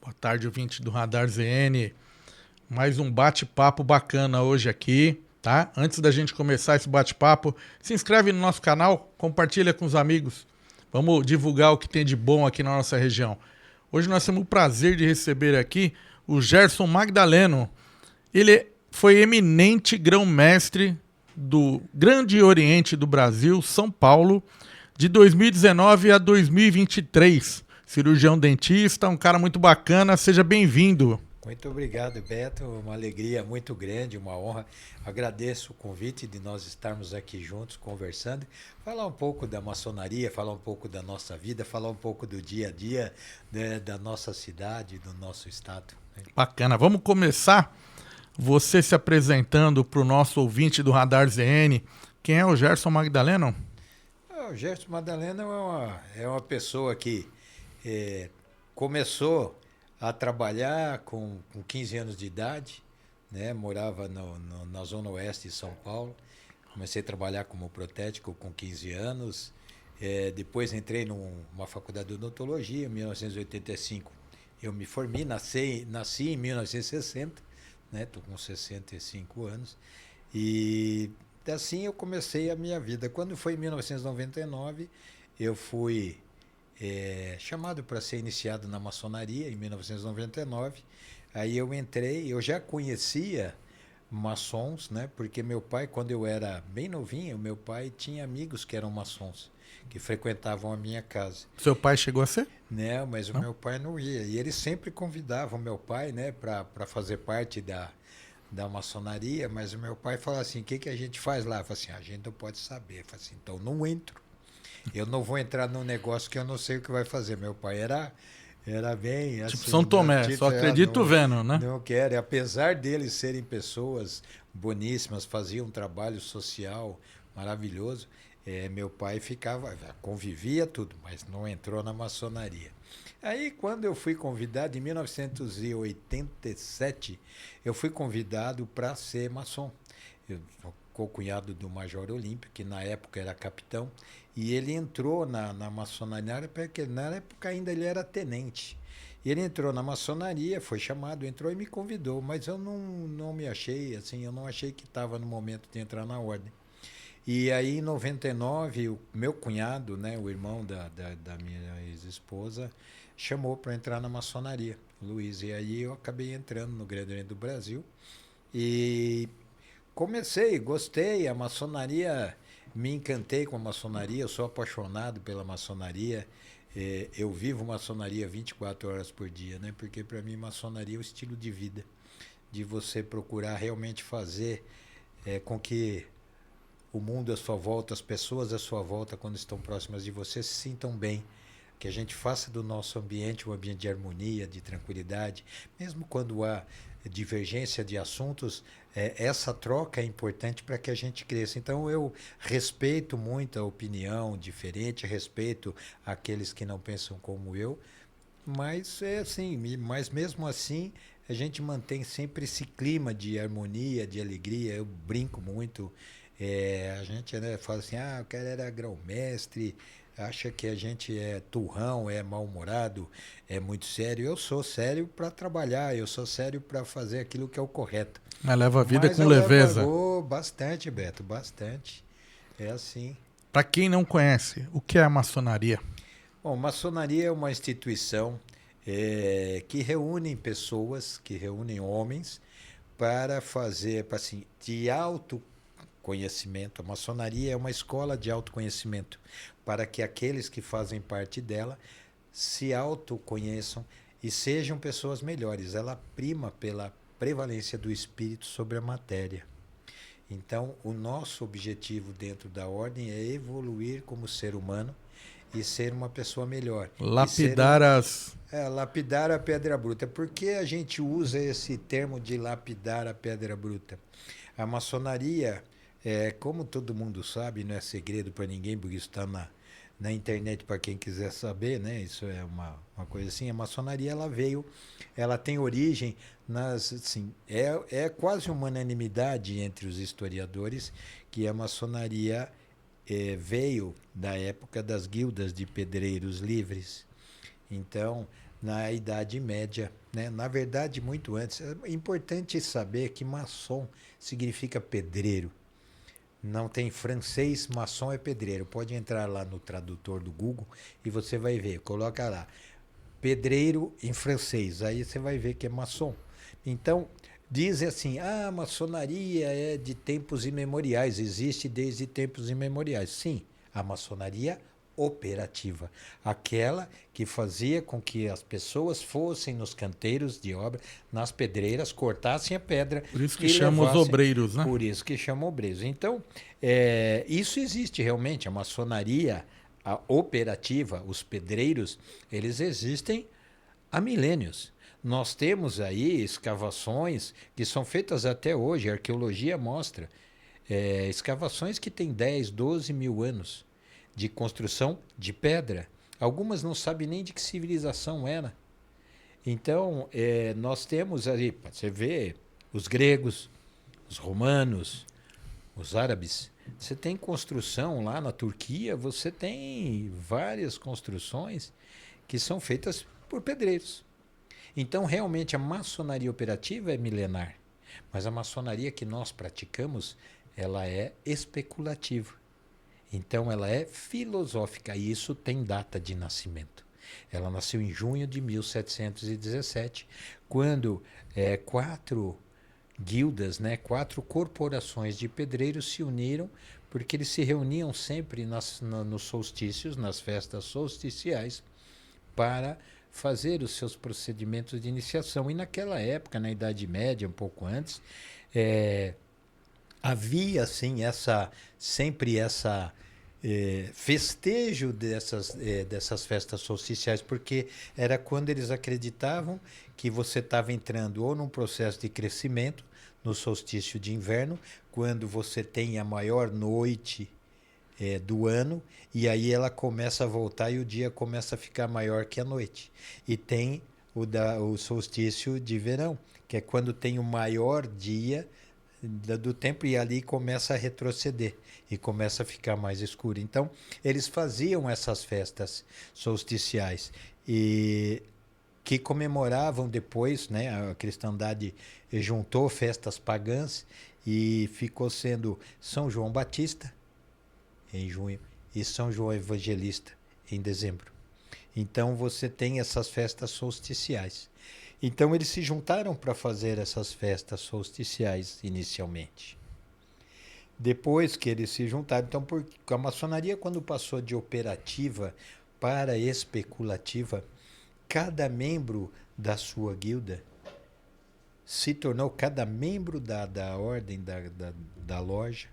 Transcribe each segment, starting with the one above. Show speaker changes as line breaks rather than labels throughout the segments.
Boa tarde, ouvinte do Radar ZN. Mais um bate-papo bacana hoje aqui, tá? Antes da gente começar esse bate-papo, se inscreve no nosso canal, compartilha com os amigos. Vamos divulgar o que tem de bom aqui na nossa região. Hoje nós temos o prazer de receber aqui o Gerson Magdaleno. Ele foi eminente grão-mestre do Grande Oriente do Brasil, São Paulo, de 2019 a 2023. Cirurgião dentista, um cara muito bacana. Seja bem-vindo.
Muito obrigado, Beto. Uma alegria muito grande, uma honra. Agradeço o convite de nós estarmos aqui juntos conversando, falar um pouco da maçonaria, falar um pouco da nossa vida, falar um pouco do dia a dia, né, da nossa cidade, do nosso estado.
Bacana. Vamos começar você se apresentando para o nosso ouvinte do Radar ZN. Quem é o Gerson Magdaleno?
O Gerson Madalena é uma pessoa que começou a trabalhar com 15 anos de idade, né? Morava na zona oeste de São Paulo. Comecei a trabalhar como protético com 15 anos. Depois entrei numa faculdade de odontologia em 1985. Eu me formei, nasci em 1960, né? Estou com 65 anos. E assim eu comecei a minha vida. Quando foi em 1999, eu fui chamado para ser iniciado na maçonaria em 1999. Aí eu entrei, eu já conhecia maçons, né? Porque meu pai, quando eu era bem novinho, meu pai tinha amigos que eram maçons, que frequentavam a minha casa.
Seu pai chegou a ser?
Né? Mas o
Não?
meu pai não ia. E eles sempre convidavam meu pai, né, para fazer parte da maçonaria, mas o meu pai falava assim, o que a gente faz lá? Eu falei assim, a gente não pode saber. Eu falei assim, então não entro. Eu não vou entrar num negócio que eu não sei o que vai fazer. Meu pai era bem
Tipo
assim,
São
né?
Tomé, só
Tipo,
acredito vendo, né?
não quero. E apesar deles serem pessoas boníssimas, faziam um trabalho social maravilhoso, meu pai convivia tudo, mas não entrou na maçonaria. Aí, quando eu fui convidado, em 1987, eu fui convidado para ser maçom. Eu sou co-cunhado do Major Olímpio, que na época era capitão, e ele entrou na maçonaria, porque na época ainda ele era tenente. E ele entrou na maçonaria, foi chamado, entrou e me convidou, mas eu não me achei, assim, eu não achei que estava no momento de entrar na ordem. E aí, em 99, o meu cunhado, né, o irmão da minha ex-esposa, chamou para entrar na maçonaria, o Luiz. E aí eu acabei entrando no Grande Oriente do Brasil. E comecei, gostei, a maçonaria, me encantei com a maçonaria, eu sou apaixonado pela maçonaria. Eu vivo maçonaria 24 horas por dia, né? Porque para mim maçonaria é o estilo de vida, de você procurar realmente fazer com que o mundo à sua volta, as pessoas à sua volta, quando estão próximas de você, se sintam bem. Que a gente faça do nosso ambiente um ambiente de harmonia, de tranquilidade. Mesmo quando há divergência de assuntos, essa troca é importante para que a gente cresça. Então eu respeito muito a opinião diferente, respeito aqueles que não pensam como eu, mas é assim, mas mesmo assim a gente mantém sempre esse clima de harmonia, de alegria. Eu brinco muito. A gente, né, fala assim, o cara era grão-mestre, acha que a gente é turrão, é mal-humorado, é muito sério. Eu sou sério para trabalhar, eu sou sério para fazer aquilo que é o correto.
Mas leva a vida
Mas
com
eu
leveza.
levo bastante, Beto, bastante. É assim.
Para quem não conhece, o que é a maçonaria?
Bom, maçonaria é uma instituição que reúne pessoas, que reúnem homens para fazer, assim, de autoconhecimento. A maçonaria é uma escola de autoconhecimento para que aqueles que fazem parte dela se autoconheçam e sejam pessoas melhores. Ela prima pela prevalência do espírito sobre a matéria. Então, o nosso objetivo dentro da ordem é evoluir como ser humano e ser uma pessoa melhor.
Lapidar as.
Lapidar a pedra bruta. Por que a gente usa esse termo de lapidar a pedra bruta? A maçonaria, como todo mundo sabe, não é segredo para ninguém, porque isso está na internet para quem quiser saber, né? Isso é uma coisa assim. A maçonaria ela tem origem assim, é quase uma unanimidade entre os historiadores que a maçonaria veio da época das guildas de pedreiros livres. Então, na Idade Média, né? Na verdade, muito antes. É importante saber que maçom significa pedreiro. Não tem francês, maçom é pedreiro. Pode entrar lá no tradutor do Google e você vai ver. Coloca lá, pedreiro em francês. Aí você vai ver que é maçom. Então, dizem assim, a maçonaria é de tempos imemoriais, existe desde tempos imemoriais. Sim, a maçonaria operativa, aquela que fazia com que as pessoas fossem nos canteiros de obra, nas pedreiras, cortassem a pedra
Por isso que
e
chamam os
levassem.
obreiros, né?
Por isso que chamam obreiros. Então, isso existe realmente, a maçonaria a operativa, os pedreiros, eles existem há milênios. Nós temos aí escavações que são feitas até hoje, a arqueologia mostra, escavações que têm 10, 12 mil anos de construção de pedra. Algumas não sabem nem de que civilização era. Então, nós temos ali, você vê, os gregos, os romanos, os árabes. Você tem construção lá na Turquia, você tem várias construções que são feitas por pedreiros. Então, realmente, a maçonaria operativa é milenar, mas a maçonaria que nós praticamos, ela é especulativa. Então, ela é filosófica e isso tem data de nascimento. Ela nasceu em junho de 1717, quando 4 guildas, né, 4 corporações de pedreiros se uniram, porque eles se reuniam sempre nos solstícios, nas festas solsticiais, para fazer os seus procedimentos de iniciação. E naquela época, na Idade Média, um pouco antes, havia assim sempre essa festejo dessas festas solsticiais, porque era quando eles acreditavam que você estava entrando ou num processo de crescimento no solstício de inverno, quando você tem a maior noite do ano, e aí ela começa a voltar e o dia começa a ficar maior que a noite. E tem o solstício de verão, que é quando tem o maior dia do tempo e ali começa a retroceder e começa a ficar mais escuro. Então, eles faziam essas festas solsticiais e que comemoravam depois, né, a cristandade juntou festas pagãs e ficou sendo São João Batista em junho e São João Evangelista em dezembro. Então você tem essas festas solsticiais. Então eles se juntaram para fazer essas festas solsticiais inicialmente. Depois que eles se juntaram, então a maçonaria quando passou de operativa para especulativa, cada membro da sua guilda se tornou, cada membro da ordem, da loja,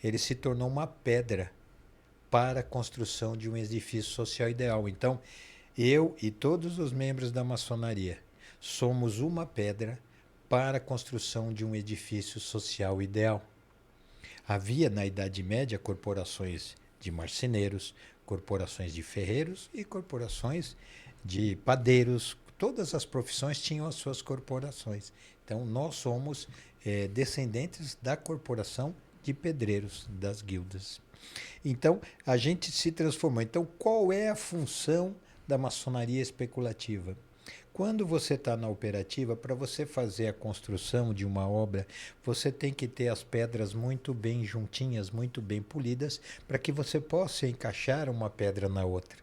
ele se tornou uma pedra para a construção de um edifício social ideal. Então, eu e todos os membros da maçonaria somos uma pedra para a construção de um edifício social ideal. Havia na Idade Média corporações de marceneiros, corporações de ferreiros e corporações de padeiros. Todas as profissões tinham as suas corporações. Então, nós somos descendentes da corporação de pedreiros, das guildas. Então, a gente se transformou. Então, qual é a função da maçonaria especulativa? Quando você está na operativa, para você fazer a construção de uma obra, você tem que ter as pedras muito bem juntinhas, muito bem polidas, para que você possa encaixar uma pedra na outra.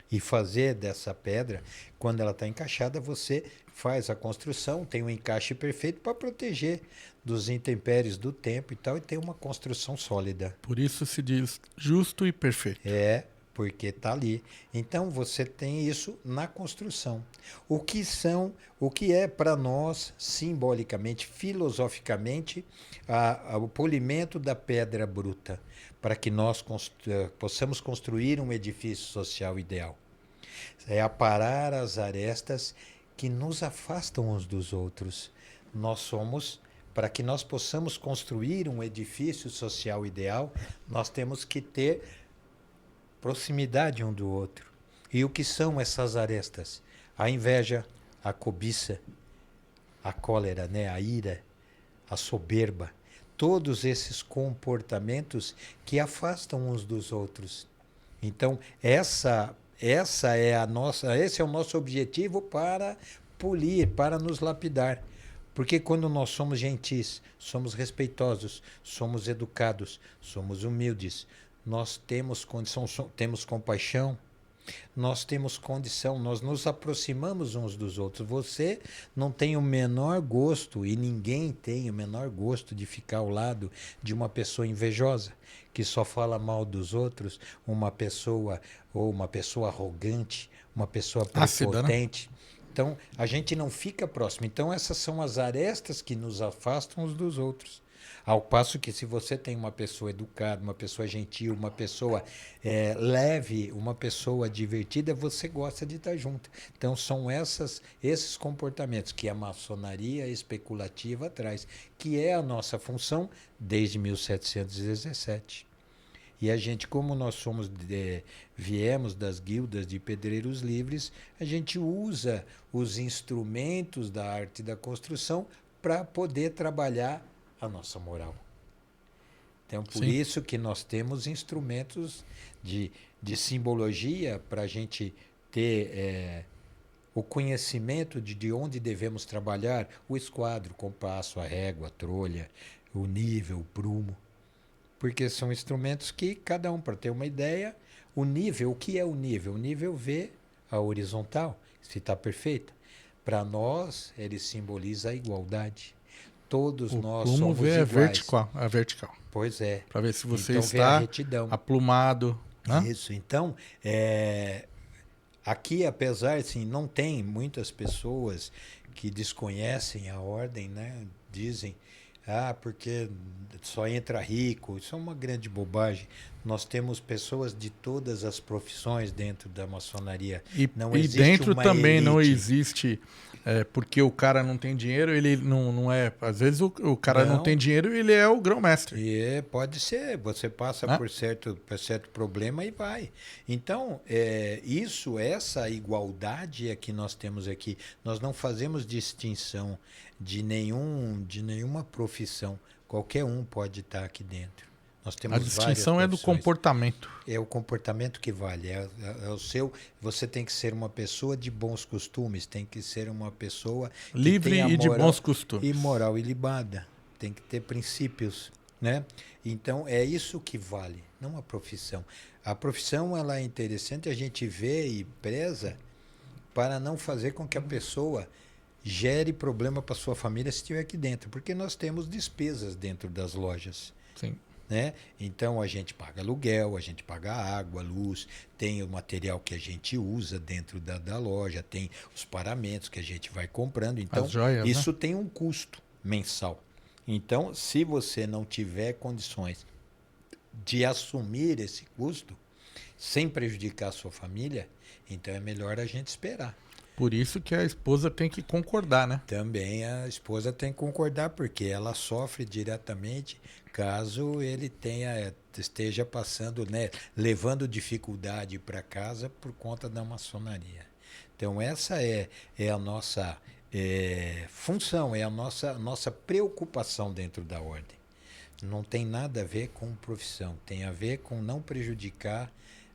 E fazer dessa pedra, quando ela está encaixada, você faz a construção, tem um encaixe perfeito para proteger dos intempéries do tempo e tal, e ter uma construção sólida.
Por isso se diz justo e perfeito.
Porque está ali. Então você tem isso na construção. O que é para nós, simbolicamente, filosoficamente, o polimento da pedra bruta, para que nós possamos construir um edifício social ideal. É aparar as arestas que nos afastam uns dos outros. Nós somos, para que nós possamos construir um edifício social ideal, nós temos que ter proximidade um do outro. E o que são essas arestas? A inveja, a cobiça, a cólera, né? A ira, a soberba. Todos esses comportamentos que afastam uns dos outros. Então, esse é o nosso objetivo para polir, para nos lapidar. Porque quando nós somos gentis, somos respeitosos, somos educados, somos humildes, nós temos condição, temos compaixão, nós temos condição, nós nos aproximamos uns dos outros. Você não tem o menor gosto, e ninguém tem o menor gosto de ficar ao lado de uma pessoa invejosa, que só fala mal dos outros, uma pessoa arrogante, uma pessoa
Ácida, né?
prepotente. Então, a gente não fica próximo. Então, essas são as arestas que nos afastam uns dos outros. Ao passo que, se você tem uma pessoa educada, uma pessoa gentil, uma pessoa leve, uma pessoa divertida, você gosta de estar junto. Então, são esses comportamentos que a maçonaria especulativa traz, que é a nossa função desde 1717. E a gente, como nós viemos das guildas de pedreiros livres, a gente usa os instrumentos da arte da construção para poder trabalhar a nossa moral. Então, por
Sim.
isso que nós temos instrumentos de simbologia para a gente ter o conhecimento de onde devemos trabalhar, o esquadro, o compasso, a régua, a trolha, o nível, o prumo. Porque são instrumentos que cada um, para ter uma ideia, o nível, o que é o nível? O nível vê a horizontal, se está perfeita. Para nós, ele simboliza a igualdade. Todos nós
Como
somos
ver
iguais.
a vertical.
Pois é.
Para ver se você
Então, vê a
está
retidão.
aplumado. Né?
Isso. Então, aqui, apesar, assim, não tem muitas pessoas que desconhecem a ordem, né? Dizem, porque só entra rico. Isso é uma grande bobagem. Nós temos pessoas de todas as profissões dentro da maçonaria. Não
E
existe
dentro
uma
também
elite.
não existe, porque o cara não tem dinheiro, ele não é. Às vezes o cara não tem dinheiro e ele é o grão-mestre.
E pode ser, você passa por certo problema e vai. Então, essa igualdade é que nós temos aqui. Nós não fazemos distinção de nenhuma profissão. Qualquer um pode estar aqui dentro. Nós temos
A distinção é do comportamento.
É o comportamento que vale. É o seu. Você tem que ser uma pessoa de bons costumes, tem que ser uma pessoa que
livre
tenha
e de bons costumes.
E moral ilibada. Tem que ter princípios, né? Então é isso que vale, não a profissão. A profissão ela é interessante, a gente vê e preza para não fazer com que a pessoa gere problema para sua família se estiver aqui dentro, porque nós temos despesas dentro das lojas.
Sim.
Né? Então a gente paga aluguel, a gente paga água, luz, tem o material que a gente usa dentro da loja, tem os paramentos que a gente vai comprando. Então,
as joias,
isso
né?
tem um custo mensal. Então, se você não tiver condições de assumir esse custo, sem prejudicar a sua família, então é melhor a gente esperar.
Por isso que a esposa tem que concordar, né?
Também a esposa tem que concordar, porque ela sofre diretamente caso ele esteja passando, né, levando dificuldade para casa por conta da maçonaria. Então essa é a nossa função, é a nossa preocupação dentro da ordem. Não tem nada a ver com profissão, tem a ver com não prejudicar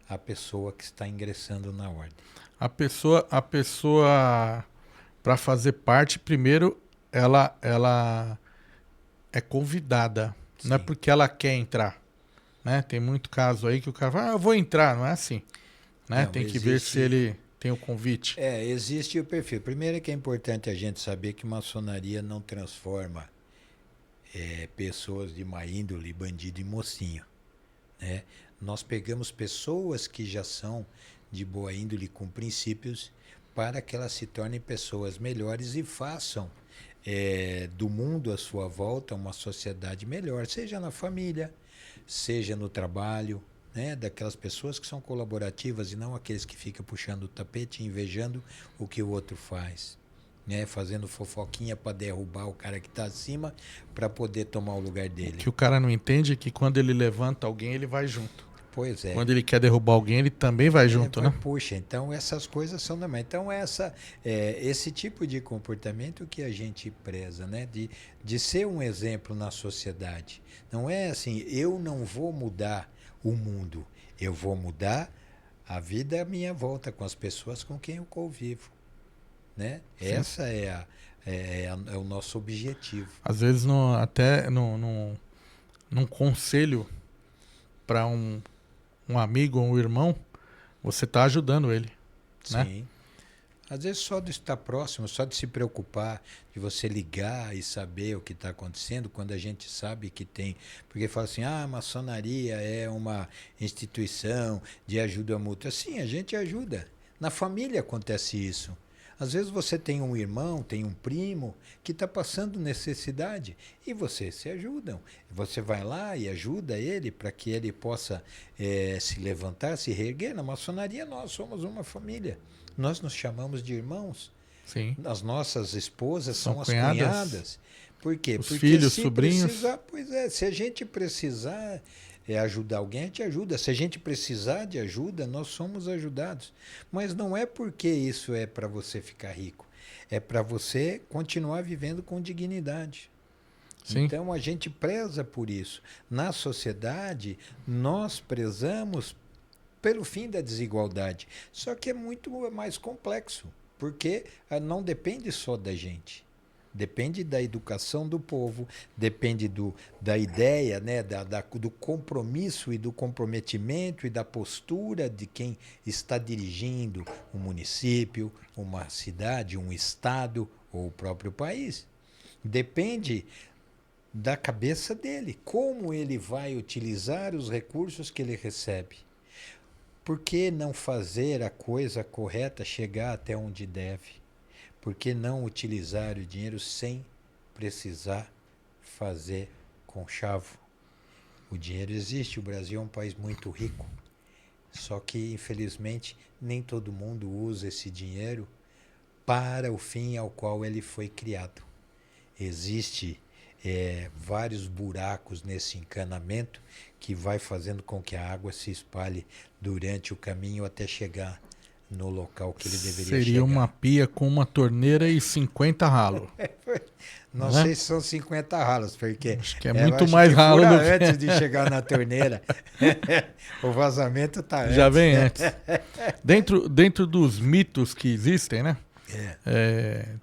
a pessoa que está ingressando na ordem.
A pessoa para fazer parte, primeiro ela é convidada. Sim. Não é porque ela quer entrar, né? Tem muito caso aí que o cara fala, eu vou entrar, não é assim, né?
Não,
tem que ver se ele tem o convite.
Existe o perfil. Primeiro é que é importante a gente saber que maçonaria não transforma pessoas de má índole, bandido e mocinho, né? Nós pegamos pessoas que já são de boa índole com princípios para que elas se tornem pessoas melhores e façam do mundo à sua volta uma sociedade melhor, seja na família, seja no trabalho, né? Daquelas pessoas que são colaborativas e não aqueles que ficam puxando o tapete e invejando o que o outro faz, né? Fazendo fofoquinha para derrubar o cara que está acima para poder tomar o lugar dele.
O que o cara não entende é que quando ele levanta alguém, ele vai junto.
Pois é.
Quando ele quer derrubar alguém, ele também vai junto, né?
Puxa, então essas coisas são também. Então esse tipo de comportamento que a gente preza, né? De ser um exemplo na sociedade. Não é assim, eu não vou mudar o mundo, eu vou mudar A vida é a minha volta com as pessoas com quem eu convivo, né?
Sim.
Essa é o nosso objetivo.
Às vezes, até num conselho para um amigo ou um irmão, você está ajudando ele, né?
Sim. Às vezes só de estar próximo, só de se preocupar, de você ligar e saber o que está acontecendo, quando a gente sabe que tem. Porque fala assim, a maçonaria é uma instituição de ajuda mútua. Sim, a gente ajuda. Na família acontece isso. Às vezes você tem um irmão, tem um primo que está passando necessidade e vocês se ajudam. Você vai lá e ajuda ele para que ele possa se levantar, se reerguer. Na maçonaria nós somos uma família. Nós nos chamamos de irmãos.
Sim.
As nossas esposas
São
são as
cunhadas,
cunhadas. Por quê?
os
Porque
filhos,
se
sobrinhos.
precisar, pois é, se a gente precisar ajudar alguém, a gente ajuda. Se a gente precisar de ajuda, nós somos ajudados. Mas não é porque isso é para você ficar rico. É para você continuar vivendo com dignidade.
Sim.
Então a gente preza por isso. Na sociedade, nós prezamos pelo fim da desigualdade. Só que é muito mais complexo, porque não depende só da gente. Depende da educação do povo, depende da ideia, né, do compromisso e do comprometimento e da postura de quem está dirigindo um município, uma cidade, um estado ou o próprio país. Depende da cabeça dele, como ele vai utilizar os recursos que ele recebe. Por que não fazer a coisa correta chegar até onde deve? Por que não utilizar o dinheiro sem precisar fazer conchavo? O dinheiro existe, o Brasil é um país muito rico. Só que, infelizmente, nem todo mundo usa esse dinheiro para o fim ao qual ele foi criado. Existem vários buracos nesse encanamento que vai fazendo com que a água se espalhe durante o caminho até chegar no local que ele deveria chegar.
Seria uma pia com uma torneira e 50 ralos.
Não sei se são 50 ralos, porque
acho que é muito mais ralo do que...
antes de chegar na torneira. O vazamento está antes.
Já vem antes. Dentro dos mitos que existem, né?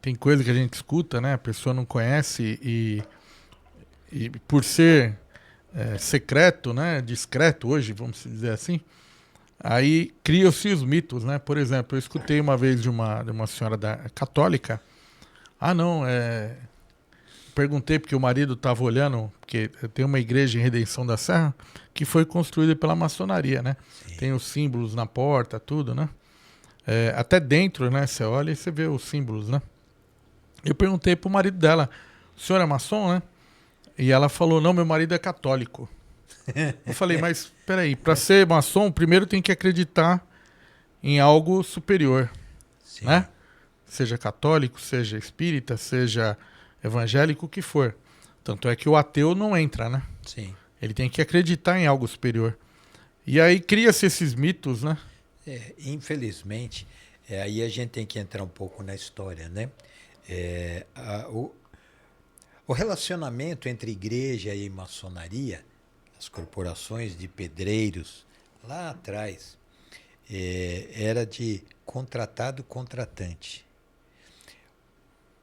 Tem coisa que a gente escuta, né? A pessoa não conhece e por ser secreto, né? Discreto hoje, vamos dizer assim, aí criam-se os mitos, né? Por exemplo, eu escutei uma vez de uma senhora católica. Perguntei porque o marido estava olhando, porque tem uma igreja em Redenção da Serra que foi construída pela maçonaria, né?
Sim.
Tem os símbolos na porta, tudo, né? Até dentro, né? Você olha e você vê os símbolos, né? Eu perguntei pro marido dela, o senhor é maçom, né? E ela falou, não, meu marido é católico. Eu falei, mas peraí, para ser maçom, primeiro tem que acreditar em algo superior,
Sim.
né? Seja católico, seja espírita, seja evangélico, o que for. Tanto é que o ateu não entra, né?
Sim.
Ele tem que acreditar em algo superior. E aí cria-se esses mitos, né?
Infelizmente, aí a gente tem que entrar um pouco na história, né? O relacionamento entre igreja e maçonaria, as corporações de pedreiros, lá atrás, era de contratado-contratante.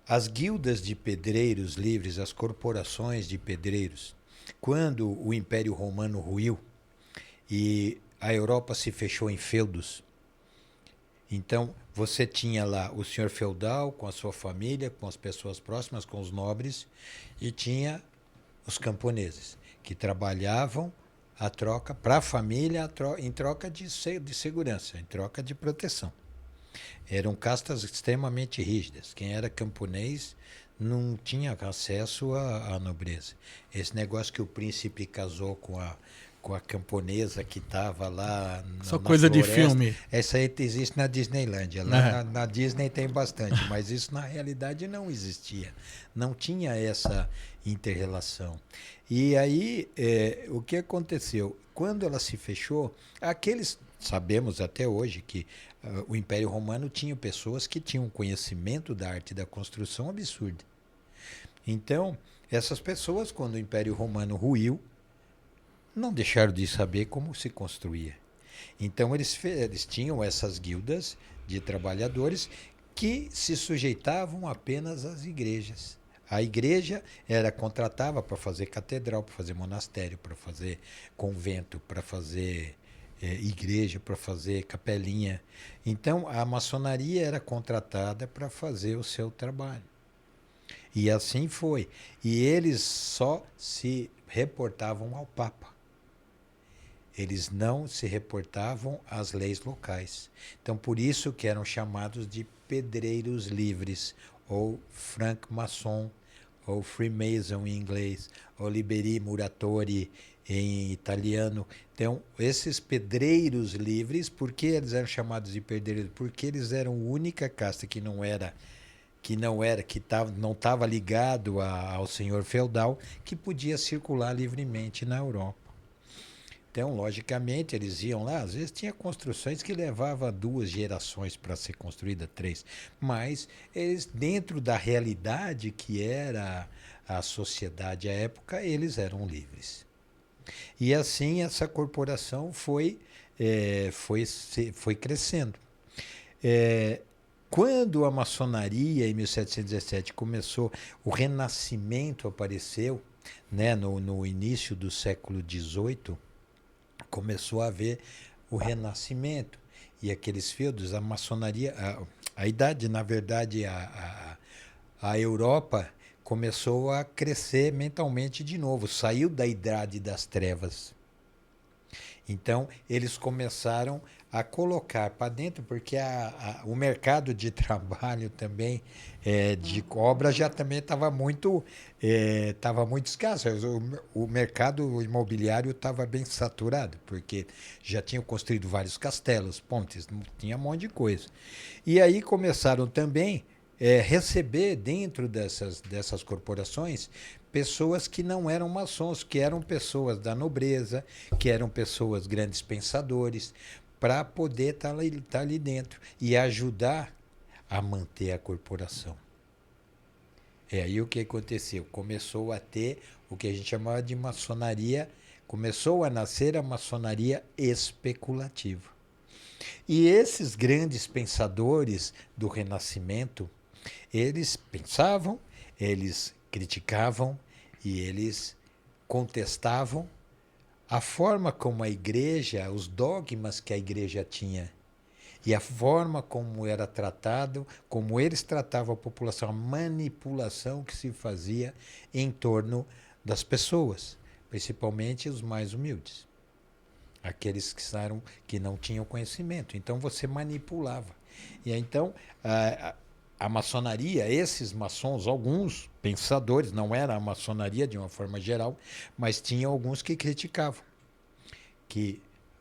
As guildas de pedreiros livres, as corporações de pedreiros, quando o Império Romano ruiu e a Europa se fechou em feudos, então você tinha lá o senhor feudal com a sua família, com as pessoas próximas, com os nobres, e tinha os camponeses, que trabalhavam a troca para a família, em troca de segurança, em troca de proteção. Eram castas extremamente rígidas. Quem era camponês não tinha acesso à nobreza. Esse negócio que o príncipe casou com a camponesa que estava lá
Só
na
coisa
floresta,
de filme.
essa aí existe na Disneylândia. Lá na Disney tem bastante, mas isso na realidade não existia. Não tinha essa inter-relação. E aí, o que aconteceu? Quando ela se fechou, sabemos até hoje que o Império Romano tinha pessoas que tinham um conhecimento da arte da construção absurdo. Então, essas pessoas, quando o Império Romano ruiu, não deixaram de saber como se construía. Então eles tinham essas guildas de trabalhadores que se sujeitavam apenas às igrejas. A igreja contratava para fazer catedral, para fazer monastério, para fazer convento, para fazer igreja, para fazer capelinha. Então a maçonaria era contratada para fazer o seu trabalho. E assim foi. E eles só se reportavam ao Papa. Eles não se reportavam às leis locais. Então, por isso que eram chamados de pedreiros livres, ou franc-maçon, ou freemason em inglês, ou liberi muratori em italiano. Então, esses pedreiros livres, por que eles eram chamados de pedreiros? Porque eles eram a única casta que não estava ligado ao senhor feudal, que podia circular livremente na Europa. Então, logicamente, eles iam lá, às vezes tinha construções que levavam 2 gerações para ser construída, 3, mas eles, dentro da realidade que era a sociedade à época, eles eram livres. E assim essa corporação foi crescendo. Quando a maçonaria, em 1717, começou, o Renascimento apareceu, né, no início do século XVIII, começou a haver o Renascimento. E aqueles feudos, a maçonaria, a idade, na verdade, a Europa começou a crescer mentalmente de novo, saiu da idade das trevas. Então, eles começaram a colocar para dentro, porque o mercado de trabalho também, de obra, já também estava muito escasso. O mercado imobiliário estava bem saturado, porque já tinham construído vários castelos, pontes, tinha um monte de coisa. E aí começaram também receber dentro dessas corporações pessoas que não eram maçons, que eram pessoas da nobreza, que eram pessoas grandes pensadores, para poder estar ali dentro e ajudar a manter a corporação. Aí o que aconteceu? Começou a ter o que a gente chamava de maçonaria, começou a nascer a maçonaria especulativa. E esses grandes pensadores do Renascimento, eles pensavam, eles criticavam e eles contestavam a forma como a igreja, os dogmas que a igreja tinha e a forma como era tratado, como eles tratavam a população, a manipulação que se fazia em torno das pessoas, principalmente os mais humildes, aqueles que não tinham conhecimento. Então você manipulava. E então a maçonaria, esses maçons, alguns pensadores, não era a maçonaria de uma forma geral, mas tinha alguns que criticavam, que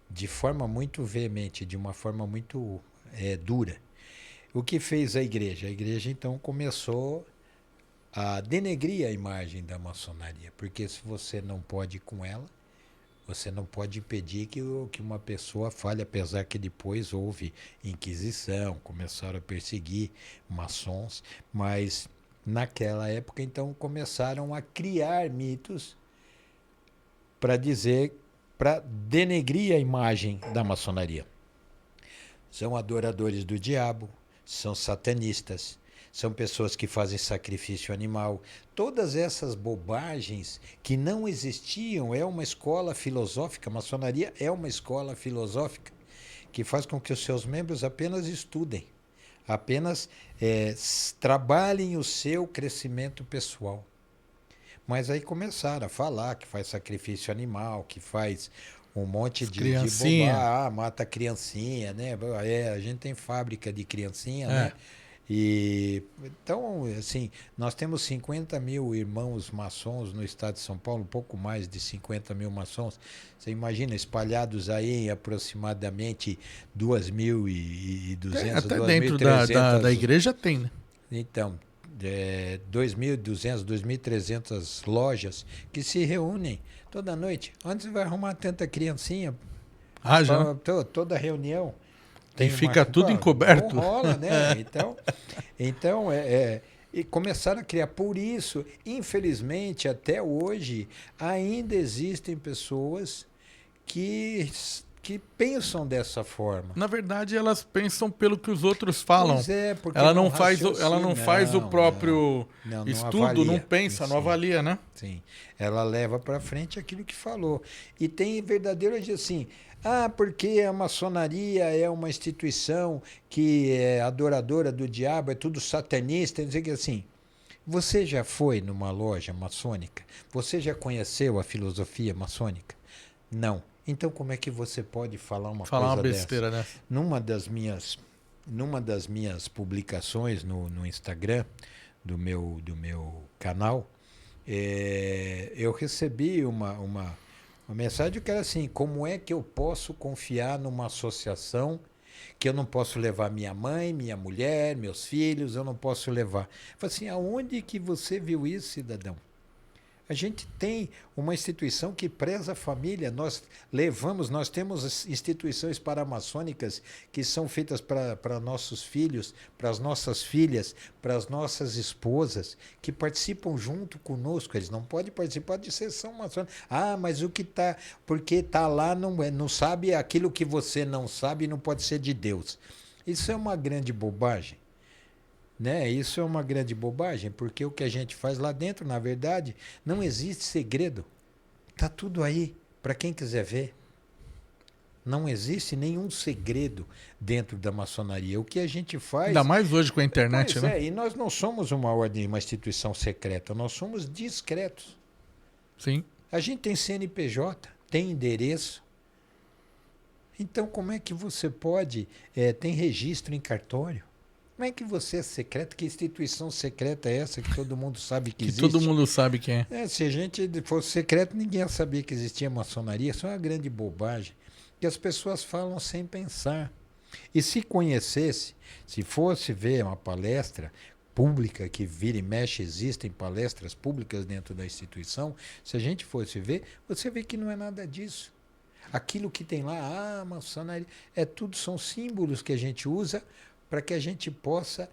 de forma muito veemente, de uma forma muito dura. O que fez a igreja? A igreja então começou a denegrir a imagem da maçonaria, porque se você não pode ir com ela, você não pode impedir que uma pessoa fale, apesar que depois houve inquisição, começaram a perseguir maçons, mas naquela época então começaram a criar mitos para denegrir a imagem da maçonaria. São adoradores do diabo, são satanistas, são pessoas que fazem sacrifício animal. Todas essas bobagens que não existiam, é uma escola filosófica, a maçonaria é uma escola filosófica que faz com que os seus membros apenas estudem, apenas trabalhem o seu crescimento pessoal. Mas aí começaram a falar que faz sacrifício animal, que faz um monte de bobagem, mata criancinha, né? A gente tem fábrica de criancinha, né? E então, assim, nós temos 50 mil irmãos maçons no estado de São Paulo, um pouco mais de 50 mil maçons. Você imagina, espalhados aí em aproximadamente 2.200,
até dentro da igreja tem, né?
Então, 2.200, 2.300 lojas que se reúnem toda noite. Onde você vai arrumar tanta criancinha?
Já?
Toda reunião.
E fica tudo encoberto.
Não rola, né? Então e começaram a criar. Por isso, infelizmente, até hoje, ainda existem pessoas que que pensam dessa forma.
Na verdade, elas pensam pelo que os outros falam.
Pois é, porque
Ela não faz o
não,
próprio
não
estudo, não
avalia.
pensa, não
Sim,
avalia, né?
sim. Ela leva para frente aquilo que falou. E tem verdadeiro assim, porque a maçonaria é uma instituição que é adoradora do diabo, é tudo satanista, não sei o que assim. Você já foi numa loja maçônica? Você já conheceu a filosofia maçônica? Não. Então como é que você pode falar uma
Falar uma
coisa dessa?
besteira dessa.
Numa das minhas publicações no Instagram do meu canal, eu recebi uma mensagem que era assim: como é que eu posso confiar numa associação que eu não posso levar minha mãe, minha mulher, meus filhos, eu não posso levar? Eu falei assim: aonde que você viu isso, cidadão? A gente tem uma instituição que preza a família. Nós temos instituições paramaçônicas que são feitas para nossos filhos, para as nossas filhas, para as nossas esposas, que participam junto conosco. Eles não podem participar de sessão maçônica. Mas o que está. Porque está lá, não sabe aquilo que você não sabe, não pode ser de Deus. Isso é uma grande bobagem. Né? Isso é uma grande bobagem, porque o que a gente faz lá dentro, na verdade, não existe segredo. Está tudo aí, para quem quiser ver. Não existe nenhum segredo dentro da maçonaria. O que a gente faz...
Ainda mais hoje com a internet,
Pois
né?
E nós não somos uma ordem, uma instituição secreta, nós somos discretos.
Sim.
A gente tem CNPJ, tem endereço. Então, como é que você pode... tem registro em cartório. Como é que você é secreto? Que instituição secreta é essa que todo mundo sabe que existe?
Que todo mundo sabe quem é.
Se a gente fosse secreto, ninguém ia saber que existia maçonaria. Isso é uma grande bobagem. Que as pessoas falam sem pensar. E se conhecesse, se fosse ver uma palestra pública, que vira e mexe, existem palestras públicas dentro da instituição, se a gente fosse ver, você vê que não é nada disso. Aquilo que tem lá, maçonaria, são símbolos que a gente usa para que a gente possa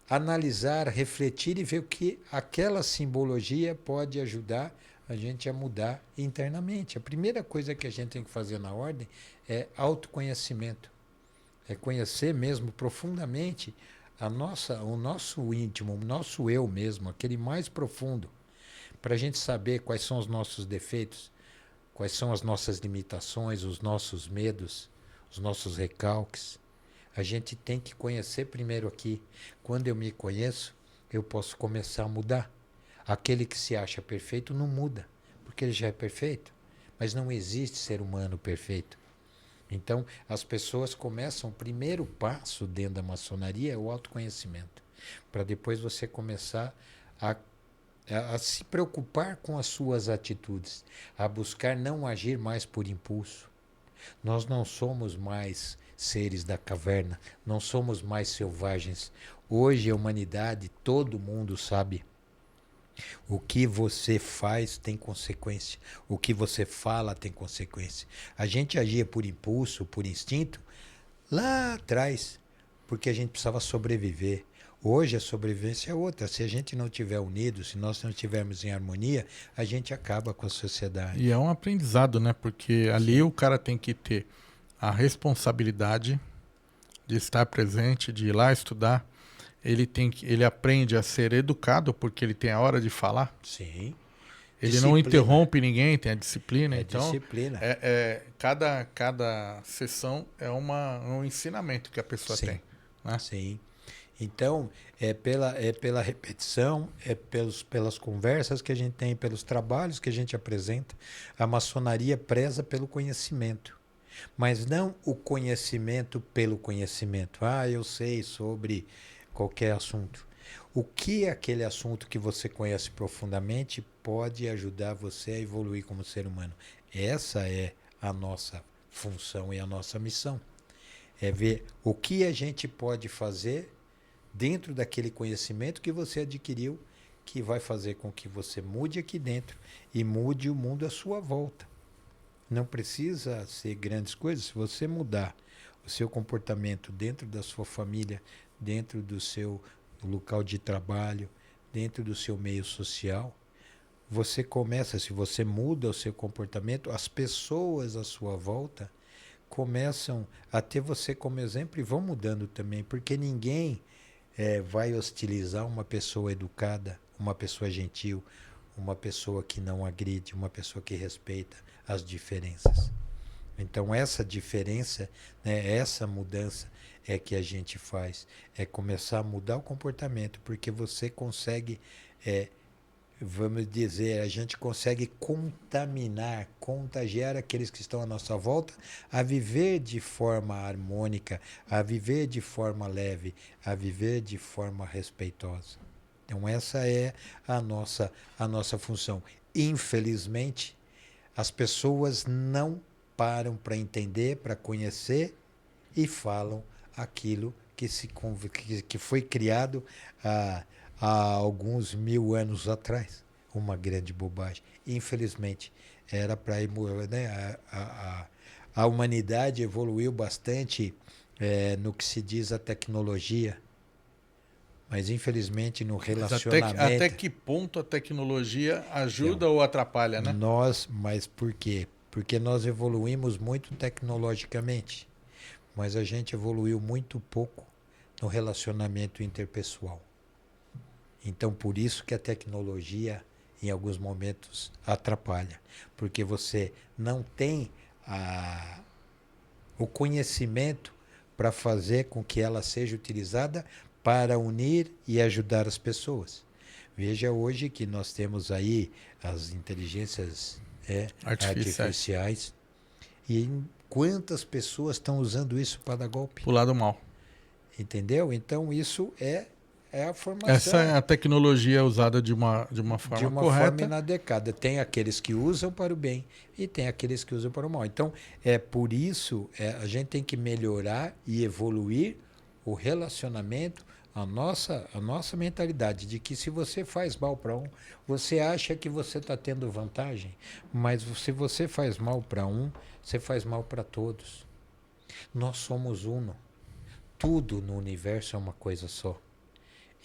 analisar, refletir e ver o que aquela simbologia pode ajudar a gente a mudar internamente. A primeira coisa que a gente tem que fazer na ordem é autoconhecimento. É conhecer mesmo profundamente o nosso íntimo, o nosso eu mesmo, aquele mais profundo, para a gente saber quais são os nossos defeitos, quais são as nossas limitações, os nossos medos, os nossos recalques. A gente tem que conhecer primeiro aqui. Quando eu me conheço, eu posso começar a mudar. Aquele que se acha perfeito não muda, porque ele já é perfeito. Mas não existe ser humano perfeito. Então, as pessoas começam, o primeiro passo dentro da maçonaria é o autoconhecimento. Para depois você começar a se preocupar com as suas atitudes, a buscar não agir mais por impulso. Nós não somos mais seres da caverna, não somos mais selvagens. Hoje a humanidade, todo mundo sabe. O que você faz tem consequência. O que você fala tem consequência. A gente agia por impulso, por instinto, lá atrás, porque a gente precisava sobreviver. Hoje a sobrevivência é outra. Se a gente não estiver unido, se nós não estivermos em harmonia, a gente acaba com a sociedade.
E é um aprendizado, né? Porque ali o cara tem que ter a responsabilidade de estar presente, de ir lá estudar. Ele aprende a ser educado, porque ele tem a hora de falar.
Sim.
Ele
Disciplina.
não interrompe ninguém, tem a disciplina. Então,
disciplina.
Cada sessão é um ensinamento que a pessoa
Sim.
tem. Né?
Sim. Então, é pela repetição, pelas conversas que a gente tem, pelos trabalhos que a gente apresenta. A maçonaria preza pelo conhecimento. Mas não o conhecimento pelo conhecimento. Eu sei sobre qualquer assunto. O que aquele assunto que você conhece profundamente pode ajudar você a evoluir como ser humano. Essa é a nossa função e a nossa missão. É ver o que a gente pode fazer dentro daquele conhecimento que você adquiriu, que vai fazer com que você mude aqui dentro e mude o mundo à sua volta. Não precisa ser grandes coisas. Se você mudar o seu comportamento dentro da sua família, dentro do seu local de trabalho, dentro do seu meio social, você começa, se você muda o seu comportamento, as pessoas à sua volta começam a ter você como exemplo e vão mudando também, porque ninguém vai hostilizar uma pessoa educada, uma pessoa gentil, uma pessoa que não agride, uma pessoa que respeita as diferenças. Então essa diferença, né, essa mudança é que a gente faz, é começar a mudar o comportamento, porque você consegue, vamos dizer, a gente consegue contaminar, contagiar aqueles que estão à nossa volta a viver de forma harmônica, a viver de forma leve, a viver de forma respeitosa. Então essa é a nossa função. Infelizmente, as pessoas não param para entender, para conhecer e falam aquilo que foi criado há alguns 1000 anos atrás. Uma grande bobagem. Infelizmente, era para né, a humanidade evoluiu bastante no que se diz a tecnologia, mas infelizmente no relacionamento...
Até que ponto a tecnologia ajuda ou atrapalha, né?
Mas por quê? Porque nós evoluímos muito tecnologicamente, mas a gente evoluiu muito pouco no relacionamento interpessoal. Então, por isso que a tecnologia, em alguns momentos, atrapalha. Porque você não tem o conhecimento para fazer com que ela seja utilizada para unir e ajudar as pessoas. Veja hoje que nós temos aí as inteligências artificiais. E quantas pessoas estão usando isso para dar golpe?
Pro lado mal.
Entendeu? Então, isso é a formação.
Essa é a tecnologia usada de uma forma
de uma
correta.
forma inadequada. Tem aqueles que usam para o bem e tem aqueles que usam para o mal. Então, por isso, a gente tem que melhorar e evoluir o relacionamento, a nossa mentalidade de que se você faz mal para um, você acha que você está tendo vantagem, mas se você faz mal para um, você faz mal para todos. Nós somos uno. Tudo no universo é uma coisa só.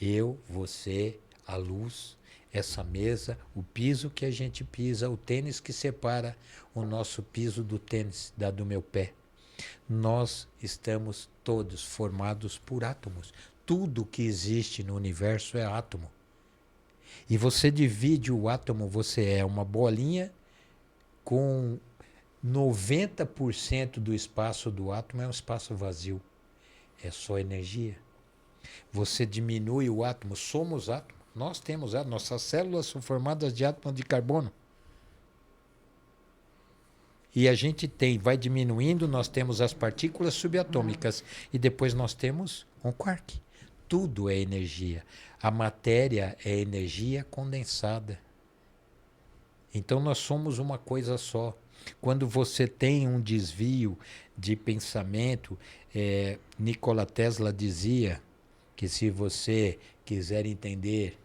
Eu, você, a luz, essa mesa, o piso que a gente pisa, o tênis que separa o nosso piso do tênis, do meu pé. Nós estamos todos formados por átomos. Tudo que existe no universo é átomo. E você divide o átomo, você é uma bolinha com 90% do espaço do átomo é um espaço vazio. É só energia. Você diminui o átomo, somos átomos. Nós temos átomos, nossas células são formadas de átomos de carbono. E a gente vai diminuindo, nós temos as partículas subatômicas e depois nós temos um quark. Tudo é energia. A matéria é energia condensada. Então nós somos uma coisa só. Quando você tem um desvio de pensamento, Nikola Tesla dizia que se você quiser entender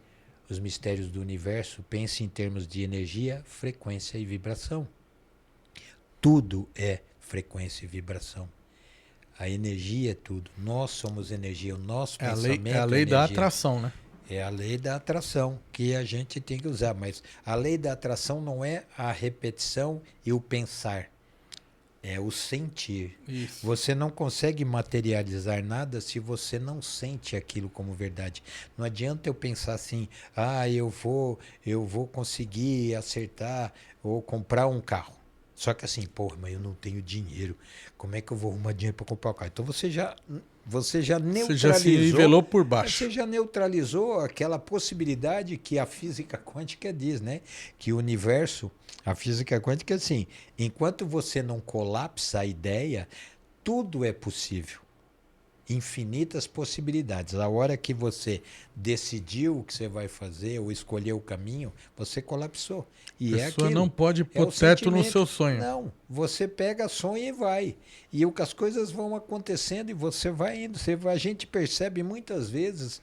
os mistérios do universo, pense em termos de energia, frequência e vibração. Tudo é frequência e vibração. A energia é tudo. Nós somos energia. O nosso pensamento
é a lei da atração, né?
É a lei da atração que a gente tem que usar. Mas a lei da atração não é a repetição e o pensar. É o sentir.
Isso.
Você não consegue materializar nada se você não sente aquilo como verdade. Não adianta eu pensar assim, eu vou conseguir acertar ou comprar um carro. Só que assim, mas eu não tenho dinheiro. Como é que eu vou arrumar dinheiro para comprar o carro? Então você já neutralizou.
Você já se nivelou por baixo.
Você já neutralizou aquela possibilidade que a física quântica diz, né? Que o universo, a física quântica, assim, enquanto você não colapsa a ideia, tudo é possível. Infinitas possibilidades. A hora que você decidiu o que você vai fazer ou escolheu o caminho, você colapsou. E
a pessoa não pode pôr teto no seu sonho.
Não, você pega, sonha e vai. E as coisas vão acontecendo e você vai indo. A gente percebe muitas vezes,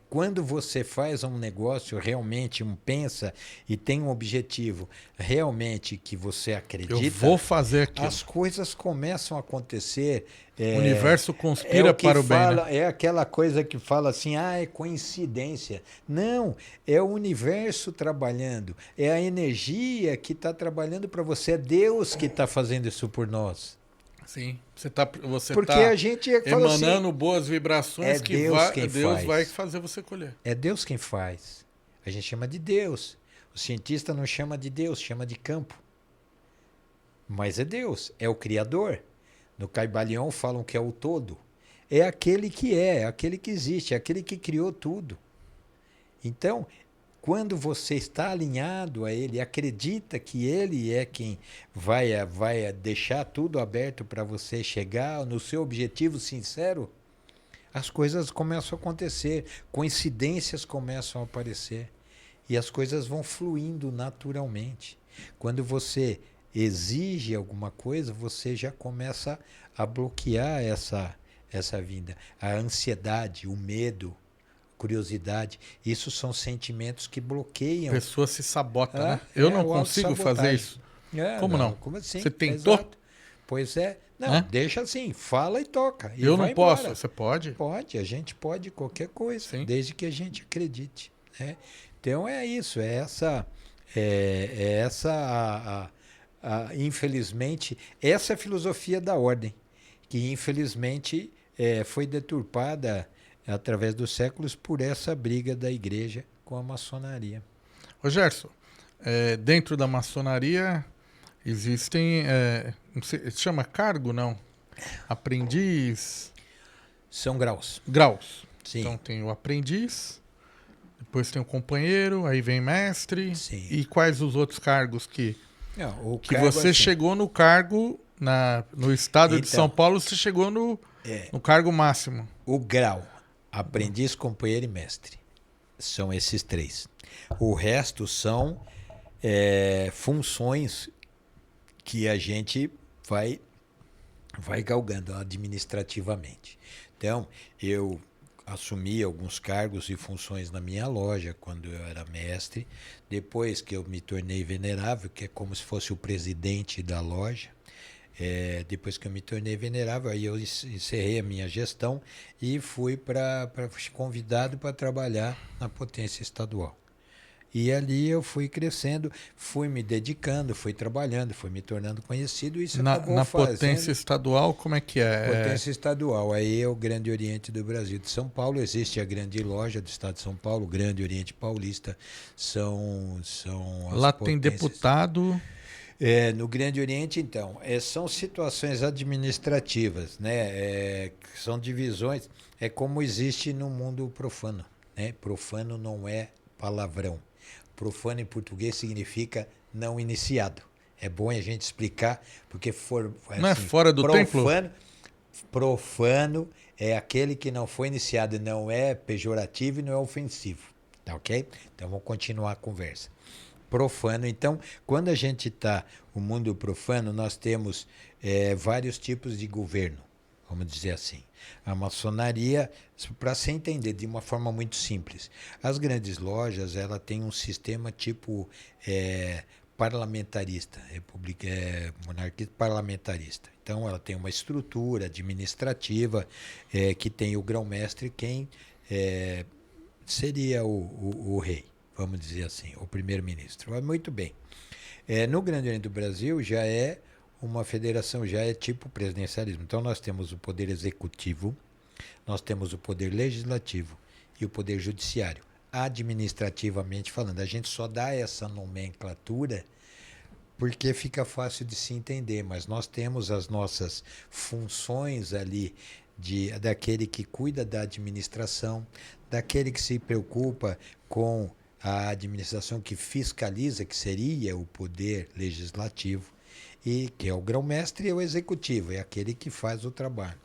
quando você faz um negócio realmente, pensa e tem um objetivo realmente que você
Eu
acredita,
vou fazer aquilo.
as coisas começam a acontecer.
O universo
É
conspira
o que
para o bem, né?
fala, é aquela coisa que fala assim, é coincidência. Não, é o universo trabalhando, é a energia que está trabalhando para você, é Deus que está fazendo isso por nós.
Sim. Você
Porque
tá
a gente fala assim,
emanando boas vibrações
é
que
Deus quem
Deus vai
faz.
fazer você colher.
É Deus quem faz. A gente chama de Deus. O cientista não chama de Deus, chama de campo. Mas é Deus, é o Criador. No Caibalião falam que é o todo. É aquele que é aquele que existe, é aquele que criou tudo. Então, quando você está alinhado a Ele, acredita que Ele é quem vai deixar tudo aberto para você chegar no seu objetivo sincero, as coisas começam a acontecer, coincidências começam a aparecer e as coisas vão fluindo naturalmente. Quando você exige alguma coisa, você já começa a bloquear essa vinda. A ansiedade, o medo, curiosidade, isso são sentimentos que
A
bloqueiam.
pessoa se sabota, né? Eu não
O
consigo fazer
autossabotagem.
isso. Como não?
Como assim?
Você tentou?
Exato. Pois é. Não,
Hã?
deixa assim, fala e toca. E
Eu
vai
não posso.
embora.
Você pode?
Pode, a gente pode qualquer coisa,
Sim.
desde que a gente acredite. Né? Então é isso, infelizmente, essa é a filosofia da ordem, que infelizmente foi deturpada através dos séculos por essa briga da igreja com a maçonaria.
Ô Gerson, dentro da maçonaria existem, não sei, se chama cargo, não? Aprendiz,
São graus.
graus.
Sim.
Então tem o aprendiz, depois tem o companheiro, aí vem mestre.
Sim.
E quais os outros cargos que
Não,
que você chegou no cargo no estado de
Então,
São Paulo, você chegou no cargo máximo.
O grau, aprendiz, companheiro e mestre. São esses três. O resto são funções que a gente vai galgando administrativamente. Então, eu assumi alguns cargos e funções na minha loja quando eu era mestre. Depois que eu me tornei venerável, que é como se fosse o presidente da loja, depois que eu me tornei venerável, aí eu encerrei a minha gestão e fui convidado para trabalhar na potência estadual. E ali eu fui crescendo, fui me dedicando, fui trabalhando, fui me tornando conhecido. Isso acabou
Na
fazendo...
potência estadual, como é que é?
Potência estadual, aí é o Grande Oriente do Brasil. De São Paulo existe a grande loja do estado de São Paulo, o Grande Oriente Paulista. São as
Lá
potências.
tem deputado.
No Grande Oriente, então, são situações administrativas, né? São divisões, é como existe no mundo profano. Né? Profano não é palavrão. Profano em português significa não iniciado. É bom a gente explicar, porque
Não é fora do templo?
Profano é aquele que não foi iniciado, não é pejorativo e não é ofensivo. Tá ok? Então vamos continuar a conversa. Profano, então, quando a gente está no mundo profano, nós temos vários tipos de governo, vamos dizer assim. A maçonaria, para se entender de uma forma muito simples, as grandes lojas, ela tem um sistema tipo parlamentarista, monarquia parlamentarista. Então, ela tem uma estrutura administrativa que tem o grão-mestre, quem seria o rei, vamos dizer assim, o primeiro-ministro. Mas muito bem. No Grande Oriente do Brasil já é uma federação, já é tipo presidencialismo. Então nós temos o poder executivo, nós temos o poder legislativo e o poder judiciário. Administrativamente falando, a gente só dá essa nomenclatura porque fica fácil de se entender, mas nós temos as nossas funções ali daquele que cuida da administração, daquele que se preocupa com a administração, que fiscaliza, que seria o poder legislativo, e que é o grão-mestre e o executivo, é aquele que faz o trabalho.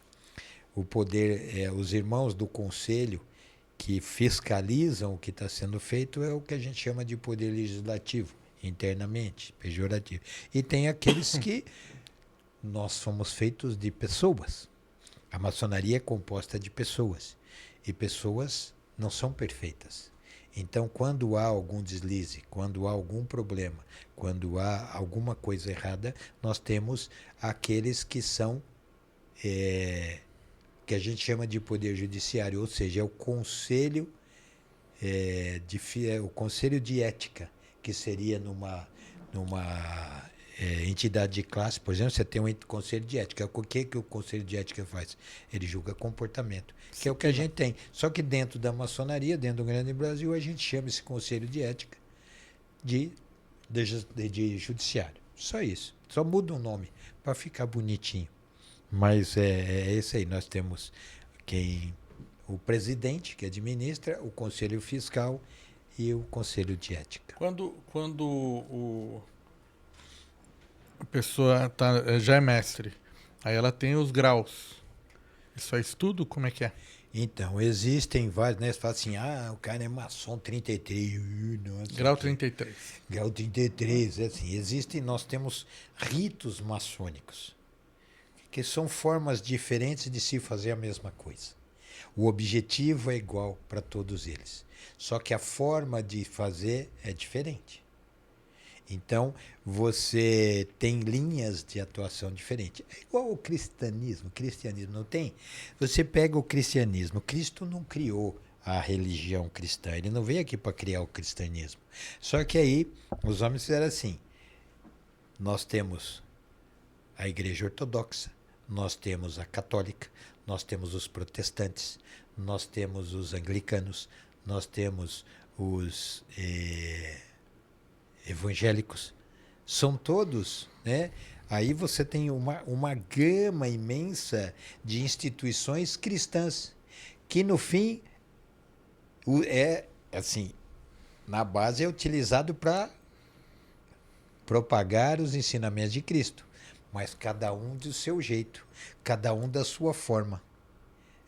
O poder, os irmãos do conselho que fiscalizam o que está sendo feito é o que a gente chama de poder legislativo, internamente, pejorativo. E tem aqueles que nós somos feitos de pessoas. A maçonaria é composta de pessoas. E pessoas não são perfeitas. Então, quando há algum deslize, quando há algum problema, quando há alguma coisa errada, nós temos aqueles que são, que a gente chama de poder judiciário, ou seja, é o conselho, o conselho de ética, que seria numa entidade de classe, por exemplo, você tem um conselho de ética. O que o conselho de ética faz? Ele julga comportamento, que é o que a gente tem. Só que dentro da maçonaria, dentro do Grande Brasil, a gente chama esse conselho de ética de judiciário. Só isso. Só muda o nome para ficar bonitinho. Mas é esse aí. Nós temos o presidente, que administra, o conselho fiscal e o conselho de ética.
Quando a pessoa já é mestre, aí ela tem os graus. Isso é estudo? Como é que é?
Então, existem vários, né? Você fala assim, o cara é maçom 33. Nossa,
Grau 33.
Grau 33, assim. Nós temos ritos maçônicos, que são formas diferentes de se fazer a mesma coisa. O objetivo é igual para todos eles, só que a forma de fazer é diferente. Então, você tem linhas de atuação diferentes. É igual ao cristianismo. Cristianismo não tem? Você pega o cristianismo. Cristo não criou a religião cristã. Ele não veio aqui para criar o cristianismo. Só que aí, os homens fizeram assim. Nós temos a igreja ortodoxa, nós temos a católica, nós temos os protestantes, nós temos os anglicanos, nós temos os evangélicos, são todos, né? Aí você tem uma gama imensa de instituições cristãs, que no fim na base é utilizado para propagar os ensinamentos de Cristo, mas cada um do seu jeito, cada um da sua forma.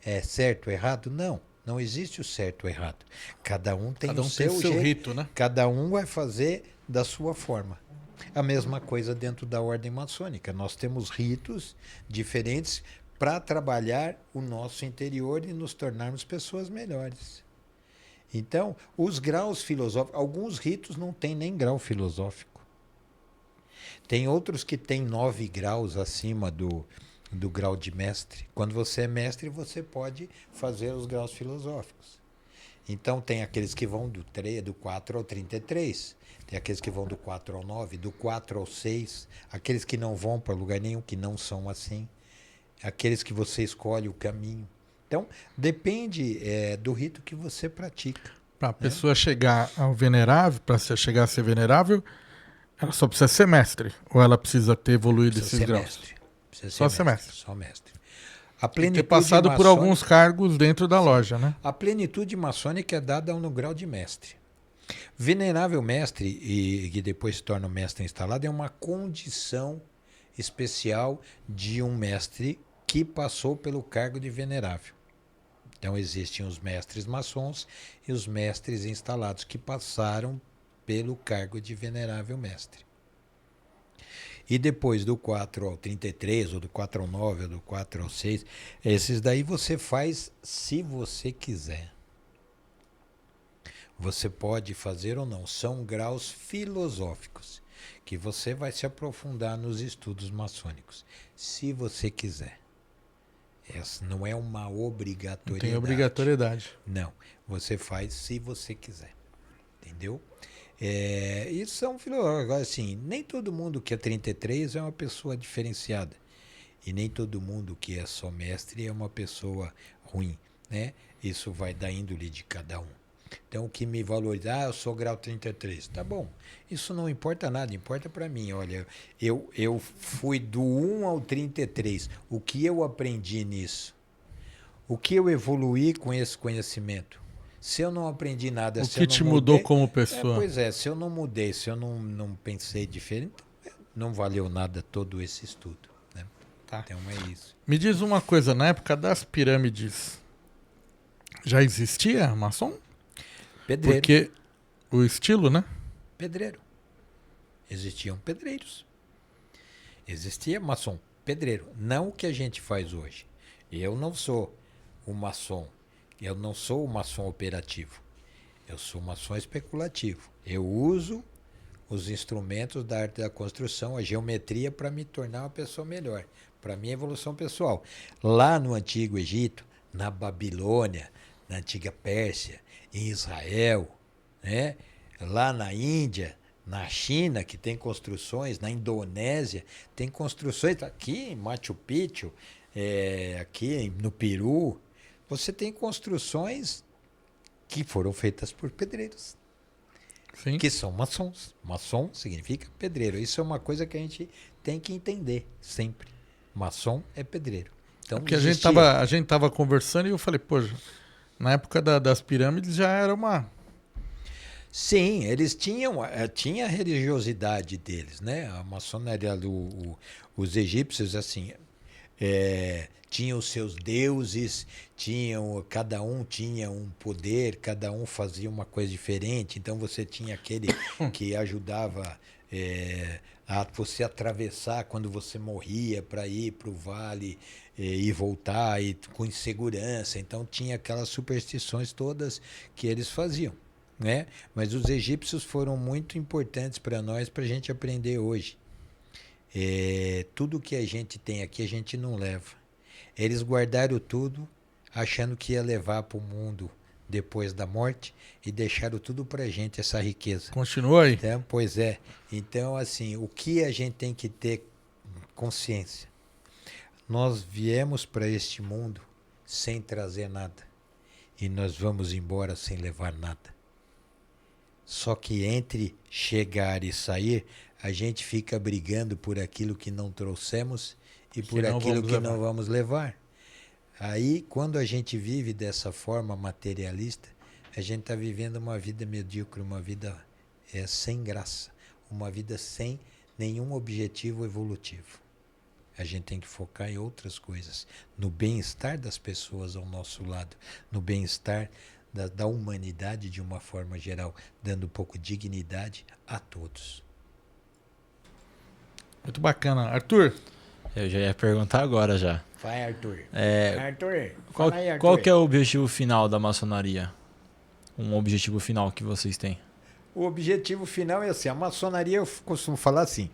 É certo ou errado? Não. Não existe o certo ou errado. Cada um tem o seu jeito,
rito, né?
Cada um vai fazer da sua forma. A mesma coisa dentro da ordem maçônica. Nós temos ritos diferentes para trabalhar o nosso interior e nos tornarmos pessoas melhores. Então, os graus filosóficos, alguns ritos não têm nem grau filosófico. Tem outros que têm 9 graus acima do grau de mestre. Quando você é mestre, você pode fazer os graus filosóficos. Então, tem aqueles que vão do 4 ao 33, tem aqueles que vão do 4 ao 9, do 4 ao 6, aqueles que não vão para lugar nenhum, que não são assim, aqueles que você escolhe o caminho. Então, depende do rito que você pratica.
Para a pessoa chegar ao venerável, para chegar a ser venerável, ela só precisa ser mestre, ou ela precisa ter evoluído esses graus? Só ser mestre.
Só mestre. A plenitude
ter passado
maçônica,
por alguns cargos dentro da loja, né?
A plenitude maçônica é dada no grau de mestre. Venerável mestre, e que depois se torna mestre instalado, é uma condição especial de um mestre que passou pelo cargo de venerável. Então existem os mestres maçons e os mestres instalados que passaram pelo cargo de venerável mestre. E depois do 4 ao 33, ou do 4 ao 9, ou do 4 ao 6, esses daí você faz se você quiser. Você pode fazer ou não. São graus filosóficos, que você vai se aprofundar nos estudos maçônicos, se você quiser. Essa não é uma obrigatoriedade.
Não tem obrigatoriedade.
Não, você faz se você quiser. Entendeu? E são filosóficos. Assim, nem todo mundo que é 33 é uma pessoa diferenciada. E nem todo mundo que é só mestre é uma pessoa ruim, né? Isso vai da índole de cada um. Então, o que me valoriza, eu sou grau 33. Tá bom, isso não importa nada, importa para mim. Olha, eu fui do 1 ao 33. O que eu aprendi nisso? O que eu evoluí com esse conhecimento? Se eu não aprendi nada...
O que te mudou como pessoa?
Pois é, se eu não mudei, se eu não pensei diferente, não valeu nada todo esse estudo. Né?
Tá.
Então é isso.
Me diz uma coisa, na época das pirâmides, já existia maçom?
Pedreiro.
Porque o estilo, né?
Pedreiro. Existiam pedreiros. Existia maçom, pedreiro. Não o que a gente faz hoje. Eu não sou um maçom. Eu não sou um maçom operativo. Eu sou um maçom especulativo. Eu uso os instrumentos da arte da construção, a geometria, para me tornar uma pessoa melhor, para minha evolução pessoal. Lá no Antigo Egito, na Babilônia, na Antiga Pérsia, em Israel, né? Lá na Índia, na China, que tem construções, na Indonésia, tem construções, aqui em Machu Picchu, aqui no Peru, você tem construções que foram feitas por pedreiros.
Sim.
Que são maçons. Maçom significa pedreiro. Isso é uma coisa que a gente tem que entender sempre. Maçom é pedreiro. Então,
Porque a gente tava conversando e eu falei, pô, na época das pirâmides já era uma...
Sim, eles tinha a religiosidade deles, né? A maçonaria, os egípcios, assim, tinham os seus deuses, cada um tinha um poder, cada um fazia uma coisa diferente. Então você tinha aquele que ajudava a você atravessar quando você morria para ir para o vale e voltar com insegurança. Então tinha aquelas superstições todas que eles faziam, né? Mas os egípcios foram muito importantes para nós, para a gente aprender hoje. Tudo que a gente tem aqui a gente não leva. Eles guardaram tudo, achando que ia levar para o mundo depois da morte, e deixaram tudo para a gente, essa riqueza.
Continua aí.
Então, pois é. Então, assim, o que a gente tem que ter consciência? Nós viemos para este mundo sem trazer nada, e nós vamos embora sem levar nada. Só que entre chegar e sair, a gente fica brigando por aquilo que não trouxemos e por aquilo que não vamos levar. Aí, quando a gente vive dessa forma materialista, a gente está vivendo uma vida medíocre, uma vida sem graça, uma vida sem nenhum objetivo evolutivo. A gente tem que focar em outras coisas, no bem-estar das pessoas ao nosso lado, no bem-estar da humanidade de uma forma geral, dando um pouco de dignidade a todos.
Muito bacana. Arthur?
Eu já ia perguntar agora já.
Vai, Arthur.
Arthur, qual que é o objetivo final da maçonaria? Um objetivo final que vocês têm?
O objetivo final é assim, a maçonaria, eu costumo falar assim,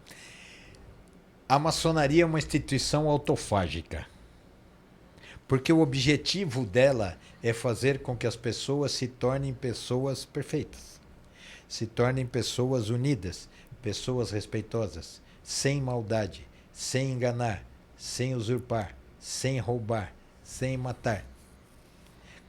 a maçonaria é uma instituição autofágica. Porque o objetivo dela é fazer com que as pessoas se tornem pessoas perfeitas. Se tornem pessoas unidas, pessoas respeitosas, sem maldade, sem enganar, sem usurpar, sem roubar, sem matar.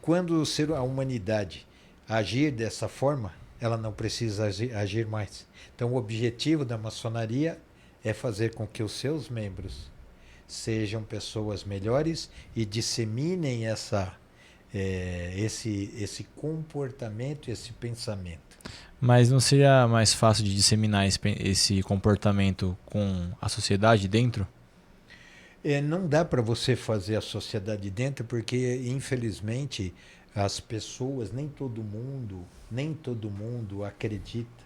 Quando a humanidade agir dessa forma, ela não precisa agir mais. Então o objetivo da maçonaria é fazer com que os seus membros sejam pessoas melhores e disseminem esse comportamento, esse pensamento.
Mas não seria mais fácil de disseminar esse comportamento com a sociedade dentro?
Não dá para você fazer a sociedade dentro, porque infelizmente as pessoas, nem todo mundo acredita,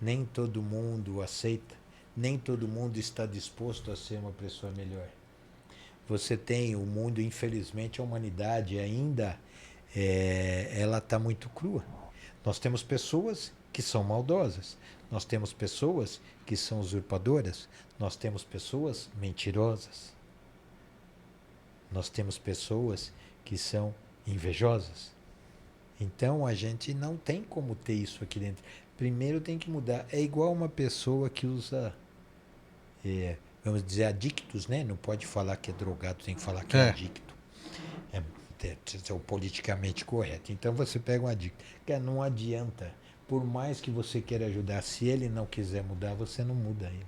nem todo mundo aceita, nem todo mundo está disposto a ser uma pessoa melhor. Você tem o mundo, infelizmente, a humanidade ainda ela está muito crua. Nós temos pessoas que são maldosas, nós temos pessoas que são usurpadoras, nós temos pessoas mentirosas, nós temos pessoas que são invejosas. Então a gente não tem como ter isso aqui dentro. Primeiro tem que mudar. É igual uma pessoa que usa, vamos dizer, adictos, né? Não pode falar que é drogado, tem que falar que é adicto. É o politicamente correto. Então você pega um adicto. Não adianta. Por mais que você queira ajudar, se ele não quiser mudar, você não muda ele.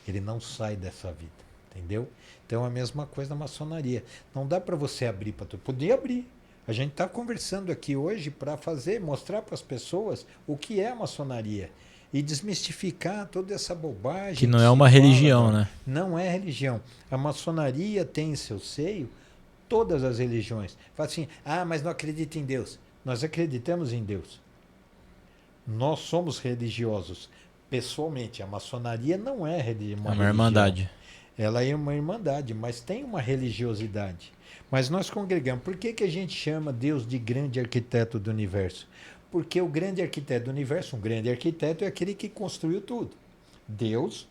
Ele não sai dessa vida. Entendeu? Então é a mesma coisa na maçonaria. Não dá para você abrir para tudo. Podia abrir. A gente está conversando aqui hoje para mostrar para as pessoas o que é a maçonaria e desmistificar toda essa bobagem.
Que não é uma religião, né?
Não é religião. A maçonaria tem em seu seio todas as religiões. Fala assim, mas não acredita em Deus. Nós acreditamos em Deus. Nós somos religiosos. Pessoalmente, a maçonaria não é uma religião.
É uma irmandade.
Ela é uma irmandade, mas tem uma religiosidade. Mas nós congregamos. Por que, que a gente chama Deus de grande arquiteto do universo? Porque o grande arquiteto do universo, um grande arquiteto, é aquele que construiu tudo. Deus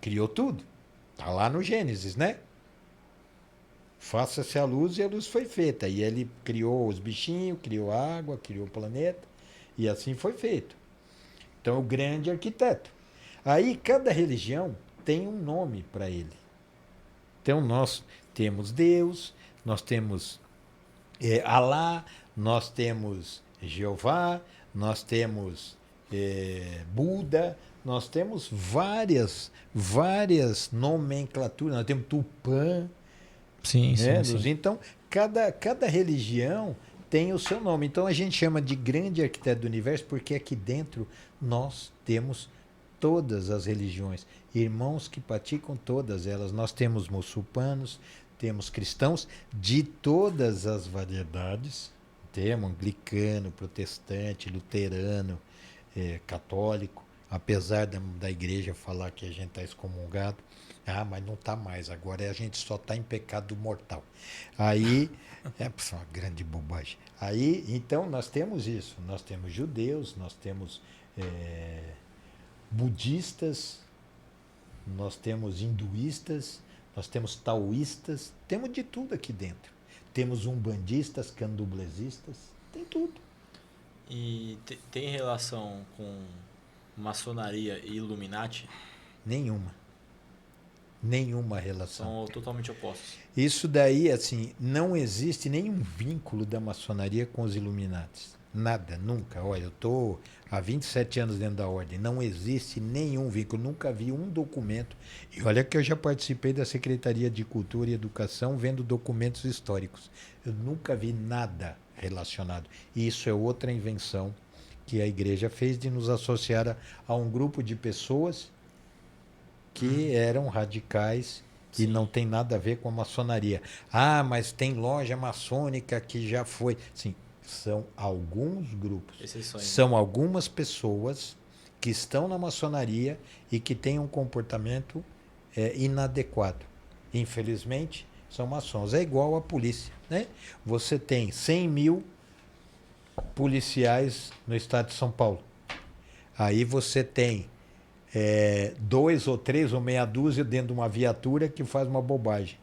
criou tudo. Está lá no Gênesis, né? Faça-se a luz e a luz foi feita. E ele criou os bichinhos, criou a água, criou o planeta. E assim foi feito. Então, é o grande arquiteto. Aí, cada religião tem um nome para ele. Então, nós temos Deus, nós temos Alá, nós temos Jeová, nós temos Buda, nós temos várias nomenclaturas. Nós temos Tupã.
Sim,
Né?
sim, sim.
Então, cada religião tem o seu nome. Então, a gente chama de grande arquiteto do universo porque aqui dentro nós temos todas as religiões, irmãos que praticam todas elas. Nós temos muçulmanos, temos cristãos de todas as variedades, temos anglicano, protestante, luterano, católico, apesar da igreja falar que a gente está excomungado. Ah, mas não está mais, agora a gente só está em pecado mortal. Aí, é uma grande bobagem. Aí, então, nós temos isso, nós temos judeus, nós temos budistas, nós temos hinduístas, nós temos taoístas, temos de tudo aqui dentro. Temos umbandistas, candomblesistas, tem tudo.
E tem relação com maçonaria e Illuminati?
Nenhuma. Nenhuma relação.
São totalmente opostos.
Isso daí, assim, não existe nenhum vínculo da maçonaria com os Illuminatis. Nada, nunca. Olha, eu estou há 27 anos dentro da ordem. Não existe nenhum vínculo. Nunca vi um documento. E olha que eu já participei da Secretaria de Cultura e Educação vendo documentos históricos. Eu nunca vi nada relacionado. E isso é outra invenção que a igreja fez de nos associar a um grupo de pessoas que eram radicais. Sim. E não tem nada a ver com a maçonaria. Ah, mas tem loja maçônica que já foi. Sim. São alguns grupos,
exceções,
são algumas pessoas que estão na maçonaria e que têm um comportamento inadequado. Infelizmente, são maçons. É igual à polícia. Né? Você tem 100 mil policiais no estado de São Paulo. Aí você tem 2 ou 3 ou meia dúzia dentro de uma viatura que faz uma bobagem.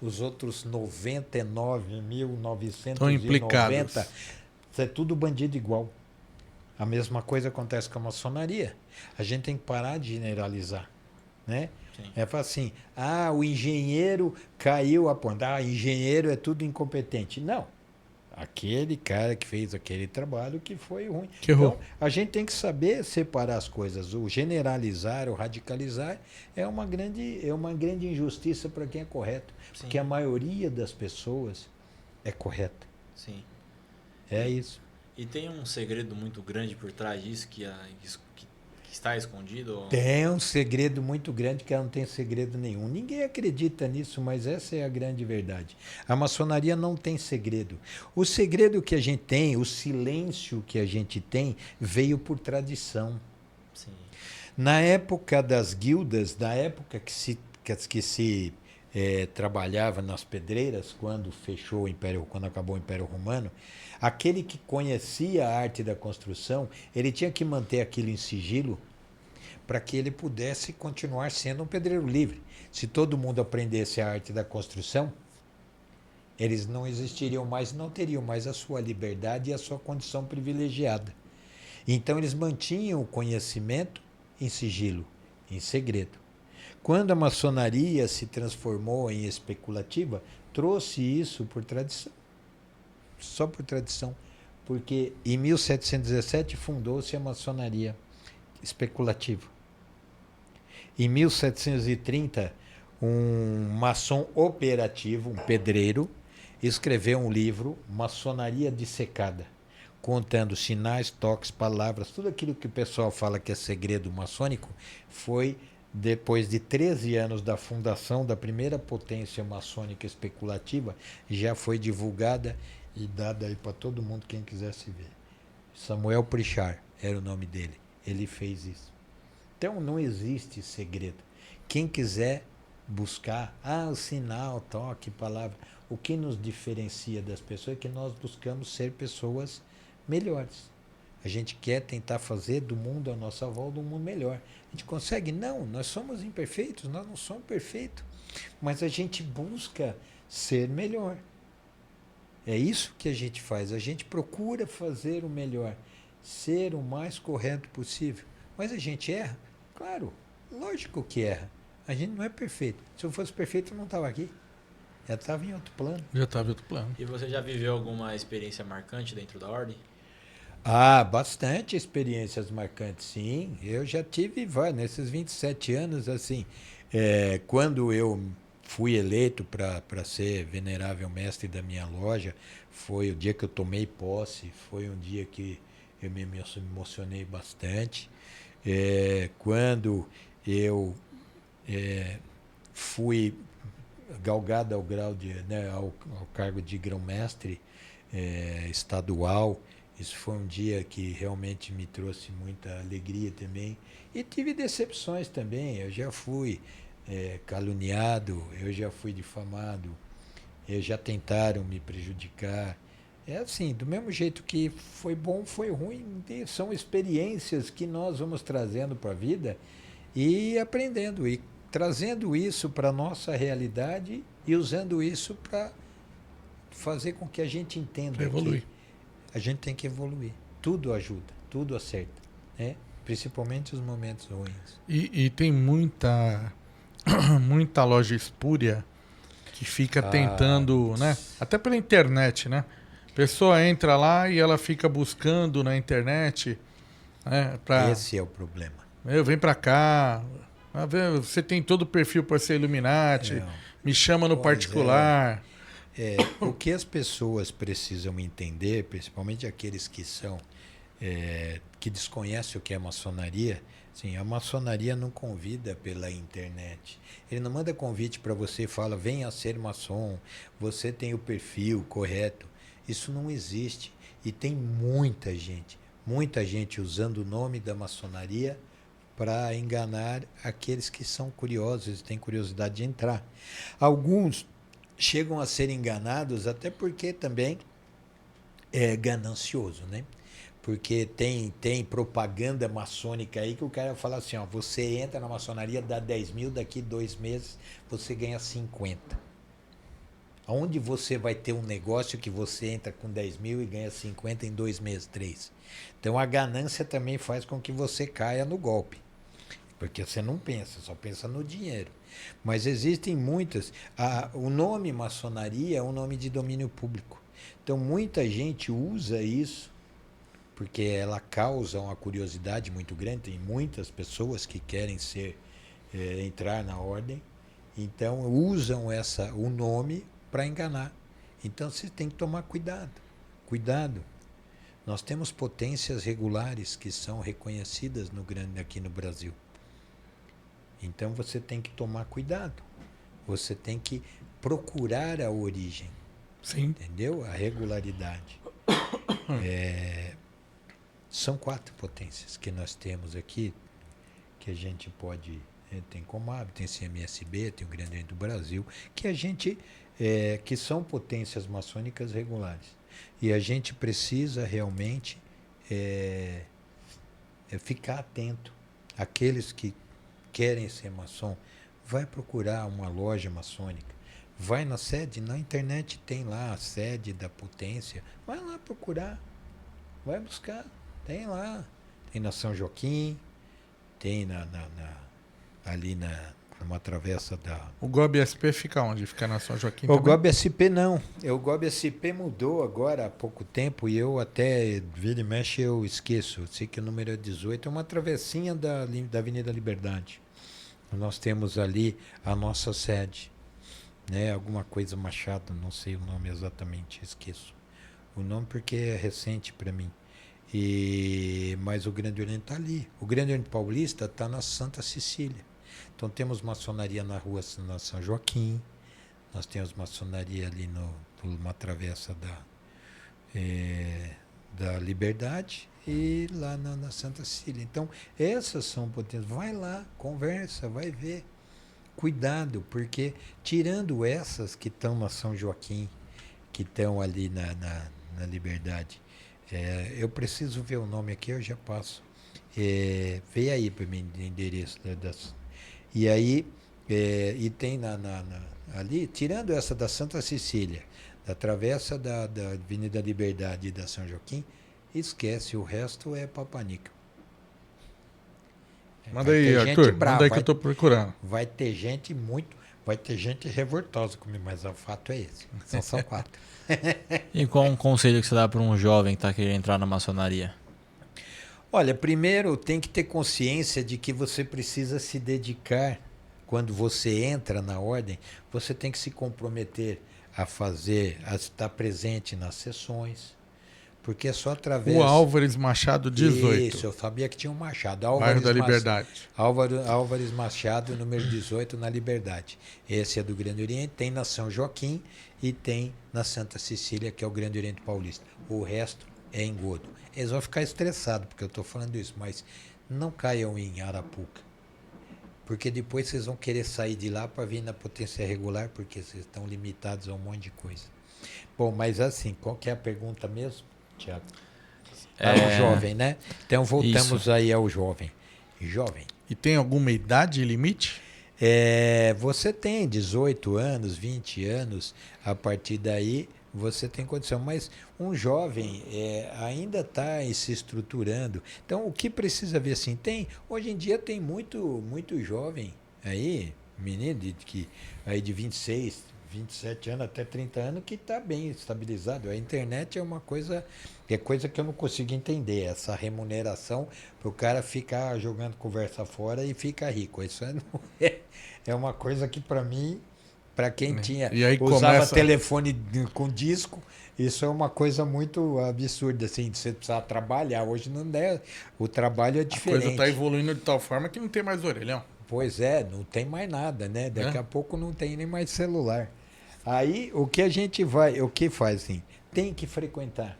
Os outros 99.990 é tudo bandido igual. A mesma coisa acontece com a maçonaria. A gente tem que parar de generalizar. Né? É assim, o engenheiro caiu a ponta. Engenheiro é tudo incompetente. Não. Aquele cara que fez aquele trabalho que foi ruim. Então, a gente tem que saber separar as coisas. O generalizar, o radicalizar é uma grande injustiça para quem é correto. Sim. Porque a maioria das pessoas é correta.
Sim.
É isso.
E tem um segredo muito grande por trás disso que está escondido?
Tem um segredo muito grande que ela não tem segredo nenhum. Ninguém acredita nisso, mas essa é a grande verdade. A maçonaria não tem segredo. O segredo que a gente tem, o silêncio que a gente tem, veio por tradição.
Sim.
Na época das guildas, na época que se trabalhava nas pedreiras, quando acabou o Império Romano, aquele que conhecia a arte da construção, ele tinha que manter aquilo em sigilo para que ele pudesse continuar sendo um pedreiro livre. Se todo mundo aprendesse a arte da construção, eles não existiriam mais, não teriam mais a sua liberdade e a sua condição privilegiada. Então eles mantinham o conhecimento em sigilo, em segredo. Quando a maçonaria se transformou em especulativa, trouxe isso por tradição. Só por tradição. Porque em 1717 fundou-se a maçonaria especulativa. Em 1730, um maçom operativo, um pedreiro, escreveu um livro, Maçonaria Dissecada, contando sinais, toques, palavras, tudo aquilo que o pessoal fala que é segredo maçônico, foi depois de 13 anos da fundação da primeira potência maçônica especulativa, já foi divulgada e dada aí para todo mundo quem quisesse ver. Samuel Pritchard era o nome dele. Ele fez isso. Então não existe segredo. Quem quiser buscar, o sinal, toque, palavra. O que nos diferencia das pessoas é que nós buscamos ser pessoas melhores. A gente quer tentar fazer do mundo à nossa volta um mundo melhor. A gente consegue? Não, nós somos imperfeitos, nós não somos perfeitos. Mas a gente busca ser melhor. É isso que a gente faz. A gente procura fazer o melhor, ser o mais correto possível. Mas a gente erra? Claro, lógico que erra. A gente não é perfeito. Se eu fosse perfeito, eu não estava aqui. Já estava em outro plano.
Já estava em outro plano.
E você já viveu alguma experiência marcante dentro da ordem?
Bastante experiências marcantes, sim. Eu já tive, nesses 27 anos, assim, quando eu fui eleito para ser venerável mestre da minha loja, foi o dia que eu tomei posse, foi um dia que eu me emocionei bastante. Quando eu fui galgado ao grau de, né, ao cargo de grão-mestre estadual, isso foi um dia que realmente me trouxe muita alegria também. E tive decepções também. Eu já fui caluniado, eu já fui difamado, já tentaram me prejudicar. É assim, do mesmo jeito que foi bom, foi ruim. São experiências que nós vamos trazendo para a vida e aprendendo. E trazendo isso para a nossa realidade e usando isso para fazer com que a gente entenda que a gente tem que evoluir. Tudo ajuda, tudo acerta, né? Principalmente os momentos ruins.
E tem muita loja espúria que fica tentando, né? Até pela internet, né? A pessoa entra lá e ela fica buscando na internet, né?
Esse é o problema.
Vem pra cá, você tem todo o perfil para ser Illuminati, me chama no particular.
O que as pessoas precisam entender, principalmente aqueles que são que desconhecem o que é maçonaria, sim, a maçonaria não convida pela internet. Ele não manda convite para você e fala, venha ser maçom, você tem o perfil correto. Isso não existe. E tem muita gente usando o nome da maçonaria para enganar aqueles que são curiosos e têm curiosidade de entrar. Alguns chegam a ser enganados até porque também é ganancioso, né? Porque tem propaganda maçônica aí que o cara fala assim, ó, você entra na maçonaria, dá 10 mil, daqui 2 meses você ganha 50. Onde você vai ter um negócio que você entra com 10 mil e ganha 50 em 2 meses, 3? Então a ganância também faz com que você caia no golpe. Porque você não pensa, só pensa no dinheiro. Mas existem muitas. O nome maçonaria é um nome de domínio público. Então muita gente usa isso porque ela causa uma curiosidade muito grande. Tem muitas pessoas que querem entrar na ordem, então usam o nome para enganar. Então você tem que tomar cuidado. Cuidado. Nós temos potências regulares que são reconhecidas aqui no Brasil. Então você tem que tomar cuidado. Você tem que procurar a origem.
Sim.
Entendeu? A regularidade. São 4 potências que nós temos aqui, que a gente pode... tem Comab, tem CMSB, tem o Grande Oriente do Brasil, que que são potências maçônicas regulares. E a gente precisa realmente ficar atento. Aqueles que querem ser maçom, vai procurar uma loja maçônica. Vai na sede, na internet tem lá a sede da potência. Vai lá procurar. Vai buscar. Tem lá. Tem na São Joaquim, tem ali numa travessa da...
O GOB SP fica onde? Fica na São Joaquim
O
também?
GOB SP não. O GOB SP mudou agora há pouco tempo e eu até, vira e mexe, eu esqueço. Eu sei que o número é 18, é uma travessinha da Avenida Liberdade. Nós temos ali a nossa sede. Né? Alguma coisa Machado, não sei o nome exatamente, esqueço. O nome porque é recente para mim. Mas o Grande Oriente está ali. O Grande Oriente Paulista está na Santa Cecília. Então temos maçonaria na rua São Joaquim, nós temos maçonaria ali numa travessa da Liberdade e lá na Santa Cecília. Então essas são potências. Vai lá, conversa, vai ver. cuidado, porque tirando essas que estão na São Joaquim, que estão ali na Liberdade, eu preciso ver o nome aqui, eu já passo. Vê aí para mim o endereço e aí e tem ali, tirando essa da Santa Cecília, da travessa da Avenida Liberdade e da São Joaquim, esquece, o resto é papanica.
Manda aí, Arthur, manda aí que eu tô procurando.
Vai ter gente revoltosa comigo, mas o fato é esse, são só 4.
E qual um conselho que você dá para um jovem que está querendo entrar na maçonaria?
Olha, primeiro tem que ter consciência de que você precisa se dedicar. Quando você entra na ordem, você tem que se comprometer a estar presente nas sessões, porque é só através...
O Álvares Machado 18.
Isso, eu sabia que tinha um Machado.
Bairro da Liberdade.
Álvares Machado, número 18, na Liberdade. Esse é do Grande Oriente, tem na São Joaquim e tem na Santa Cecília, que é o Grande Oriente Paulista. O resto é engodo. Eles vão ficar estressados porque eu estou falando isso, mas não caiam em Arapuca. Porque depois vocês vão querer sair de lá para vir na potência regular, porque vocês estão limitados a um monte de coisa. Bom, mas assim, qual que é a pergunta mesmo, Tiago? O jovem, né? Então voltamos isso. Aí ao jovem. Jovem.
E tem alguma idade limite?
Você tem 18 anos, 20 anos, a partir daí você tem condição. Mas um jovem ainda está se estruturando. Então o que precisa ver assim? Hoje em dia tem muito jovem aí, menino aí de 26, 27 anos até 30 anos que está bem estabilizado. A internet é coisa que eu não consigo entender, essa remuneração para o cara ficar jogando conversa fora e ficar rico. Isso é uma coisa que para mim, para quem usava telefone com disco, isso é uma coisa muito absurda, assim, de você precisar trabalhar. Hoje não é, o trabalho é diferente.
A coisa está evoluindo de tal forma que não tem mais orelhão.
Pois é, não tem mais nada, né? Daqui a pouco não tem nem mais celular. Aí o que faz assim? Tem que frequentar,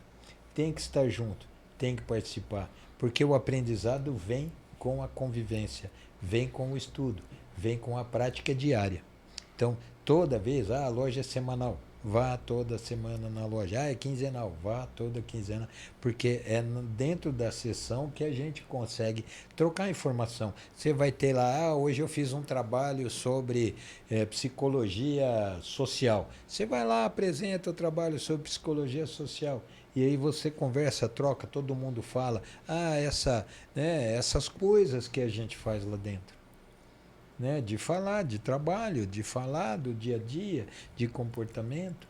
tem que estar junto, tem que participar, porque o aprendizado vem com a convivência, vem com o estudo, vem com a prática diária. Então, toda vez, a loja é semanal, vá toda semana na loja. É quinzenal, vá toda quinzena, porque é dentro da sessão que a gente consegue trocar informação. Você vai ter lá, hoje eu fiz um trabalho sobre psicologia social. Você vai lá, apresenta o trabalho sobre psicologia social. E aí você conversa, troca, todo mundo fala. Essas coisas que a gente faz lá dentro. Né, de falar de trabalho, de falar do dia a dia, de comportamento.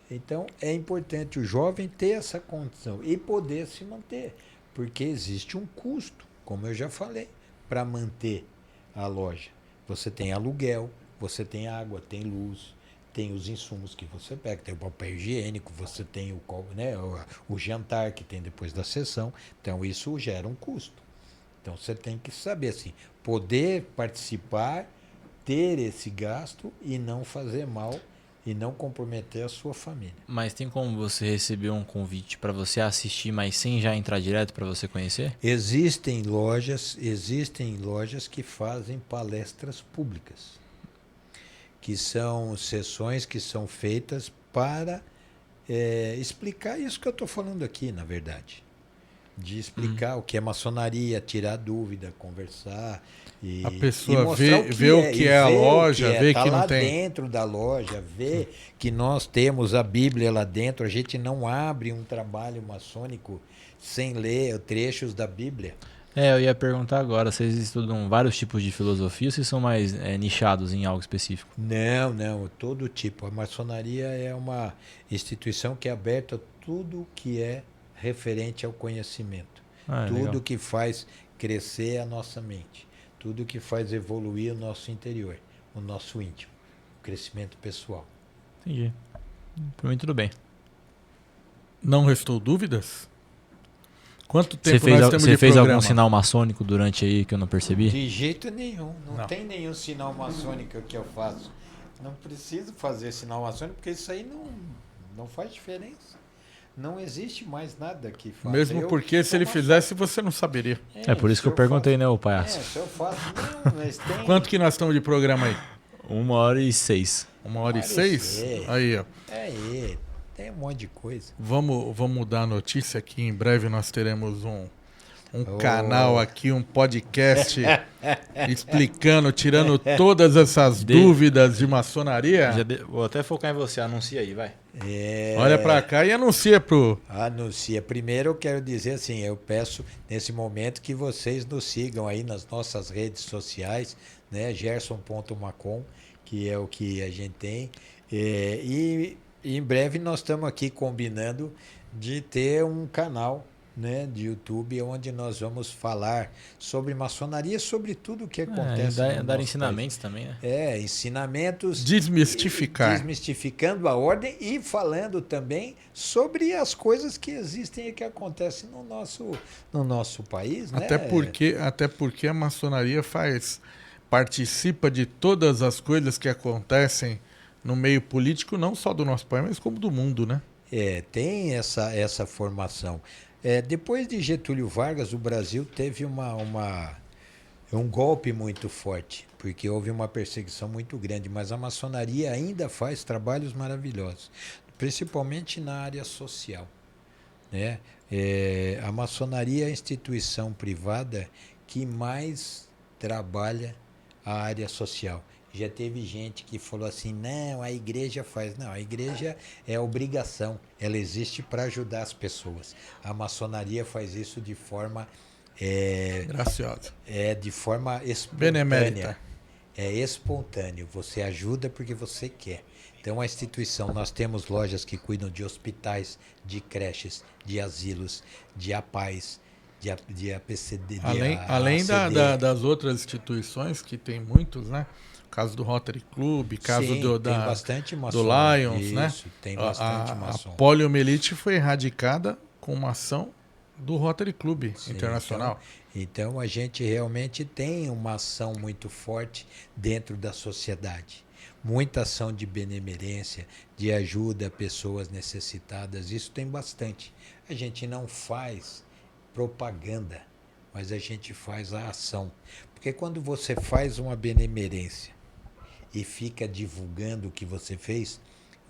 Então, é importante o jovem ter essa condição e poder se manter, porque existe um custo, como eu já falei, para manter a loja. Você tem aluguel, você tem água, tem luz, tem os insumos que você pega, tem o papel higiênico, você tem o jantar que tem depois da sessão. Então, isso gera um custo. Então, você tem que saber assim, poder participar, ter esse gasto e não fazer mal e não comprometer a sua família.
Mas tem como você receber um convite para você assistir, mas sem já entrar direto para você conhecer?
Existem lojas que fazem palestras públicas, que são sessões que são feitas para explicar isso que eu estou falando aqui, na verdade. De explicar o que é maçonaria, tirar dúvida, conversar.
A pessoa vê o que é a loja, vê que não tem.
Dentro da loja, vê que nós temos a Bíblia lá dentro. A gente não abre um trabalho maçônico sem ler trechos da Bíblia.
Eu ia perguntar agora, vocês estudam vários tipos de filosofia ou vocês são mais nichados em algo específico?
Não, todo tipo. A maçonaria é uma instituição que é aberta a tudo que é referente ao conhecimento. Tudo
legal.
Que faz crescer a nossa mente. Tudo que faz evoluir o nosso interior, o nosso íntimo, o crescimento pessoal.
Entendi. Para mim tudo bem.
Não restou dúvidas? Quanto tempo
você fez algum sinal maçônico durante aí que eu não percebi?
De jeito nenhum. Não tem nenhum sinal maçônico que eu faço. Não preciso fazer sinal maçônico porque isso aí não faz diferença. não existe mais nada que faça.
Mesmo porque se ele fizesse, você não saberia.
É por isso que eu perguntei, né, o palhaço?
Se eu faço, não, mas tem...
Quanto que nós estamos de programa aí?
1h06.
1h06? Aí, ó.
Aí, tem um monte de coisa.
Vamos mudar a notícia aqui. Em breve nós teremos um canal aqui, um podcast explicando, tirando todas essas dúvidas de maçonaria.
Vou até focar em você, anuncia aí, vai.
Olha pra cá e anuncia pro...
Anuncia. Primeiro eu quero dizer assim, eu peço nesse momento que vocês nos sigam aí nas nossas redes sociais, né? Gerson.macon, que é o que a gente tem. E em breve nós estamos aqui combinando de ter um canal, né, de YouTube, onde nós vamos falar sobre maçonaria, sobre tudo o que acontece.
Dar ensinamentos país. Também, né?
Ensinamentos.
Desmistificando
a ordem e falando também sobre as coisas que existem e que acontecem no nosso país.
Até porque a maçonaria participa de todas as coisas que acontecem no meio político, não só do nosso país, mas como do mundo, né?
Tem essa formação. Depois de Getúlio Vargas, o Brasil teve um golpe muito forte, porque houve uma perseguição muito grande, mas a maçonaria ainda faz trabalhos maravilhosos, principalmente na área social, né? A maçonaria é a instituição privada que mais trabalha a área social. Já teve gente que falou assim, não, a igreja faz. Não, a igreja é obrigação, ela existe para ajudar as pessoas. A maçonaria faz isso de forma...
graciosa.
De forma espontânea.
Benemérita.
É espontâneo, você ajuda porque você quer. Então a instituição, nós temos lojas que cuidam de hospitais, de creches, de asilos, de APAES, de APCD.
Além das outras instituições, que tem muitos, né? Caso do Rotary Club, caso
Sim,
do Lions,
isso,
né?
Tem bastante maçom.
A poliomielite foi erradicada com uma ação do Rotary Club Internacional.
Então a gente realmente tem uma ação muito forte dentro da sociedade. Muita ação de benemerência, de ajuda a pessoas necessitadas, isso tem bastante. A gente não faz propaganda, mas a gente faz a ação. Porque quando você faz uma benemerência e fica divulgando o que você fez,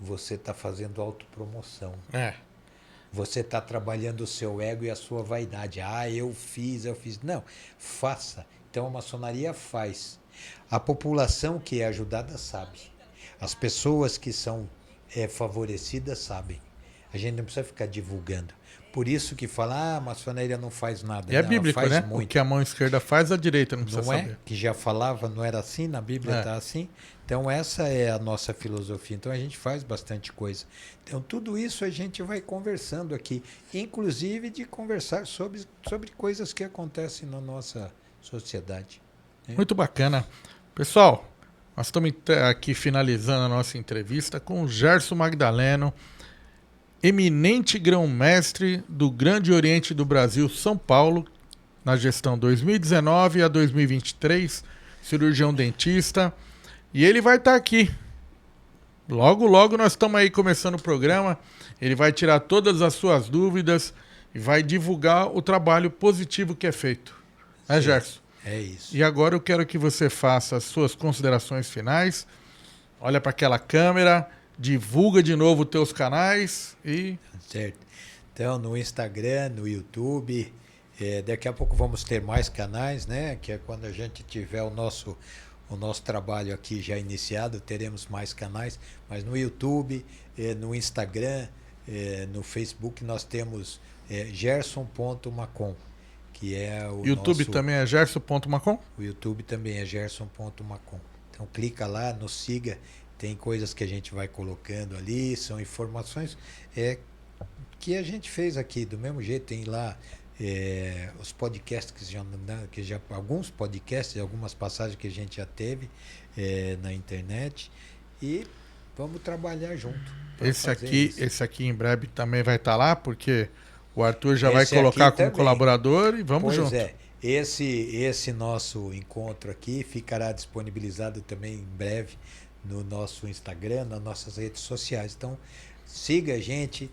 você está fazendo autopromoção. Você está trabalhando o seu ego e a sua vaidade. Eu fiz. Não, faça. Então a maçonaria faz. A população que é ajudada sabe. As pessoas que são favorecidas sabem. A gente não precisa ficar divulgando. Por isso que fala, a maçonaria não faz nada.
É bíblico, né?
Muito.
O que a mão esquerda faz, a direita não precisa saber.
Que já falava, não era assim, na Bíblia está assim. Então essa é a nossa filosofia. Então a gente faz bastante coisa. Então tudo isso a gente vai conversando aqui. Inclusive de conversar sobre coisas que acontecem na nossa sociedade.
Muito bacana. Pessoal, nós estamos aqui finalizando a nossa entrevista com o Gerson Magdaleno, eminente grão-mestre do Grande Oriente do Brasil, São Paulo, na gestão 2019 a 2023, cirurgião dentista. E ele vai estar aqui. Logo, logo nós estamos aí começando o programa. Ele vai tirar todas as suas dúvidas e vai divulgar o trabalho positivo que é feito. É, Gerson?
É isso.
E agora eu quero que você faça as suas considerações finais. Olha para aquela câmera, divulga de novo os teus canais e...
Certo. Então, no Instagram, no YouTube, daqui a pouco vamos ter mais canais, né? Que é quando a gente tiver o nosso trabalho aqui já iniciado, teremos mais canais. Mas no YouTube, no Instagram, no Facebook, nós temos gerson.macon, que é o
YouTube
nosso...
também é gerson.macon?
O YouTube também é gerson.macon. Então, clica lá, nos siga. Tem coisas que a gente vai colocando ali, são informações que a gente fez aqui do mesmo jeito. Tem lá os podcasts que já alguns podcasts, algumas passagens que a gente já teve na internet, e vamos trabalhar junto.
Esse aqui em breve também vai estar lá, porque o Arthur já vai colocar como colaborador e vamos junto.
Esse nosso encontro aqui ficará disponibilizado também em breve no nosso Instagram, nas nossas redes sociais. Então, siga a gente,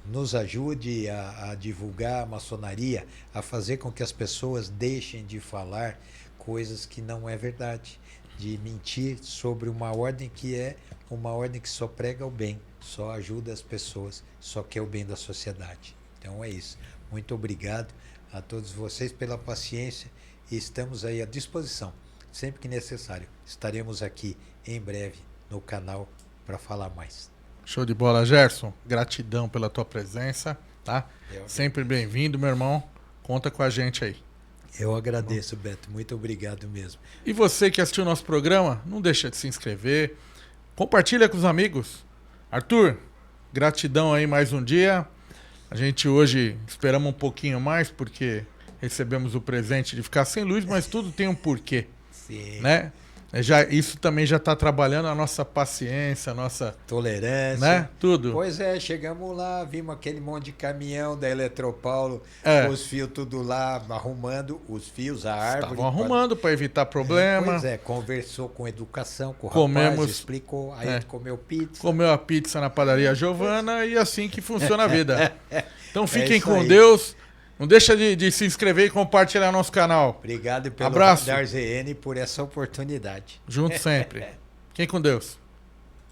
nos ajude a divulgar a maçonaria, a fazer com que as pessoas deixem de falar coisas que não é verdade, de mentir sobre uma ordem que é uma ordem que só prega o bem, só ajuda as pessoas, só quer o bem da sociedade. Então é isso. Muito obrigado a todos vocês pela paciência e estamos aí à disposição. Sempre que necessário, estaremos aqui em breve no canal para falar mais.
Show de bola, Gerson. Gratidão pela tua presença, tá? Sempre bem-vindo, meu irmão. Conta com a gente aí.
Eu agradeço, Beto. Muito obrigado mesmo.
E você que assistiu o nosso programa, não deixa de se inscrever. Compartilha com os amigos. Arthur, gratidão aí mais um dia. A gente hoje esperamos um pouquinho mais porque recebemos o presente de ficar sem luz, mas tudo tem um porquê.
Sim.
Né? Isso também já está trabalhando a nossa paciência, a nossa
tolerância,
né? Tudo.
Pois é, chegamos lá, vimos aquele monte de caminhão da Eletropaulo, os fios tudo lá, arrumando os fios, a árvore.
Estavam arrumando para evitar problema.
Pois é, conversou com educação, com o rapaz, explicou, aí a gente comeu pizza.
Comeu a pizza na padaria Giovana e assim que funciona a vida. Então fiquem com
aí.
Deus. Não deixa de se inscrever e compartilhar nosso canal.
Obrigado pelo
Abraço.
Radar ZN por essa oportunidade.
Junto sempre. Fiquem com Deus.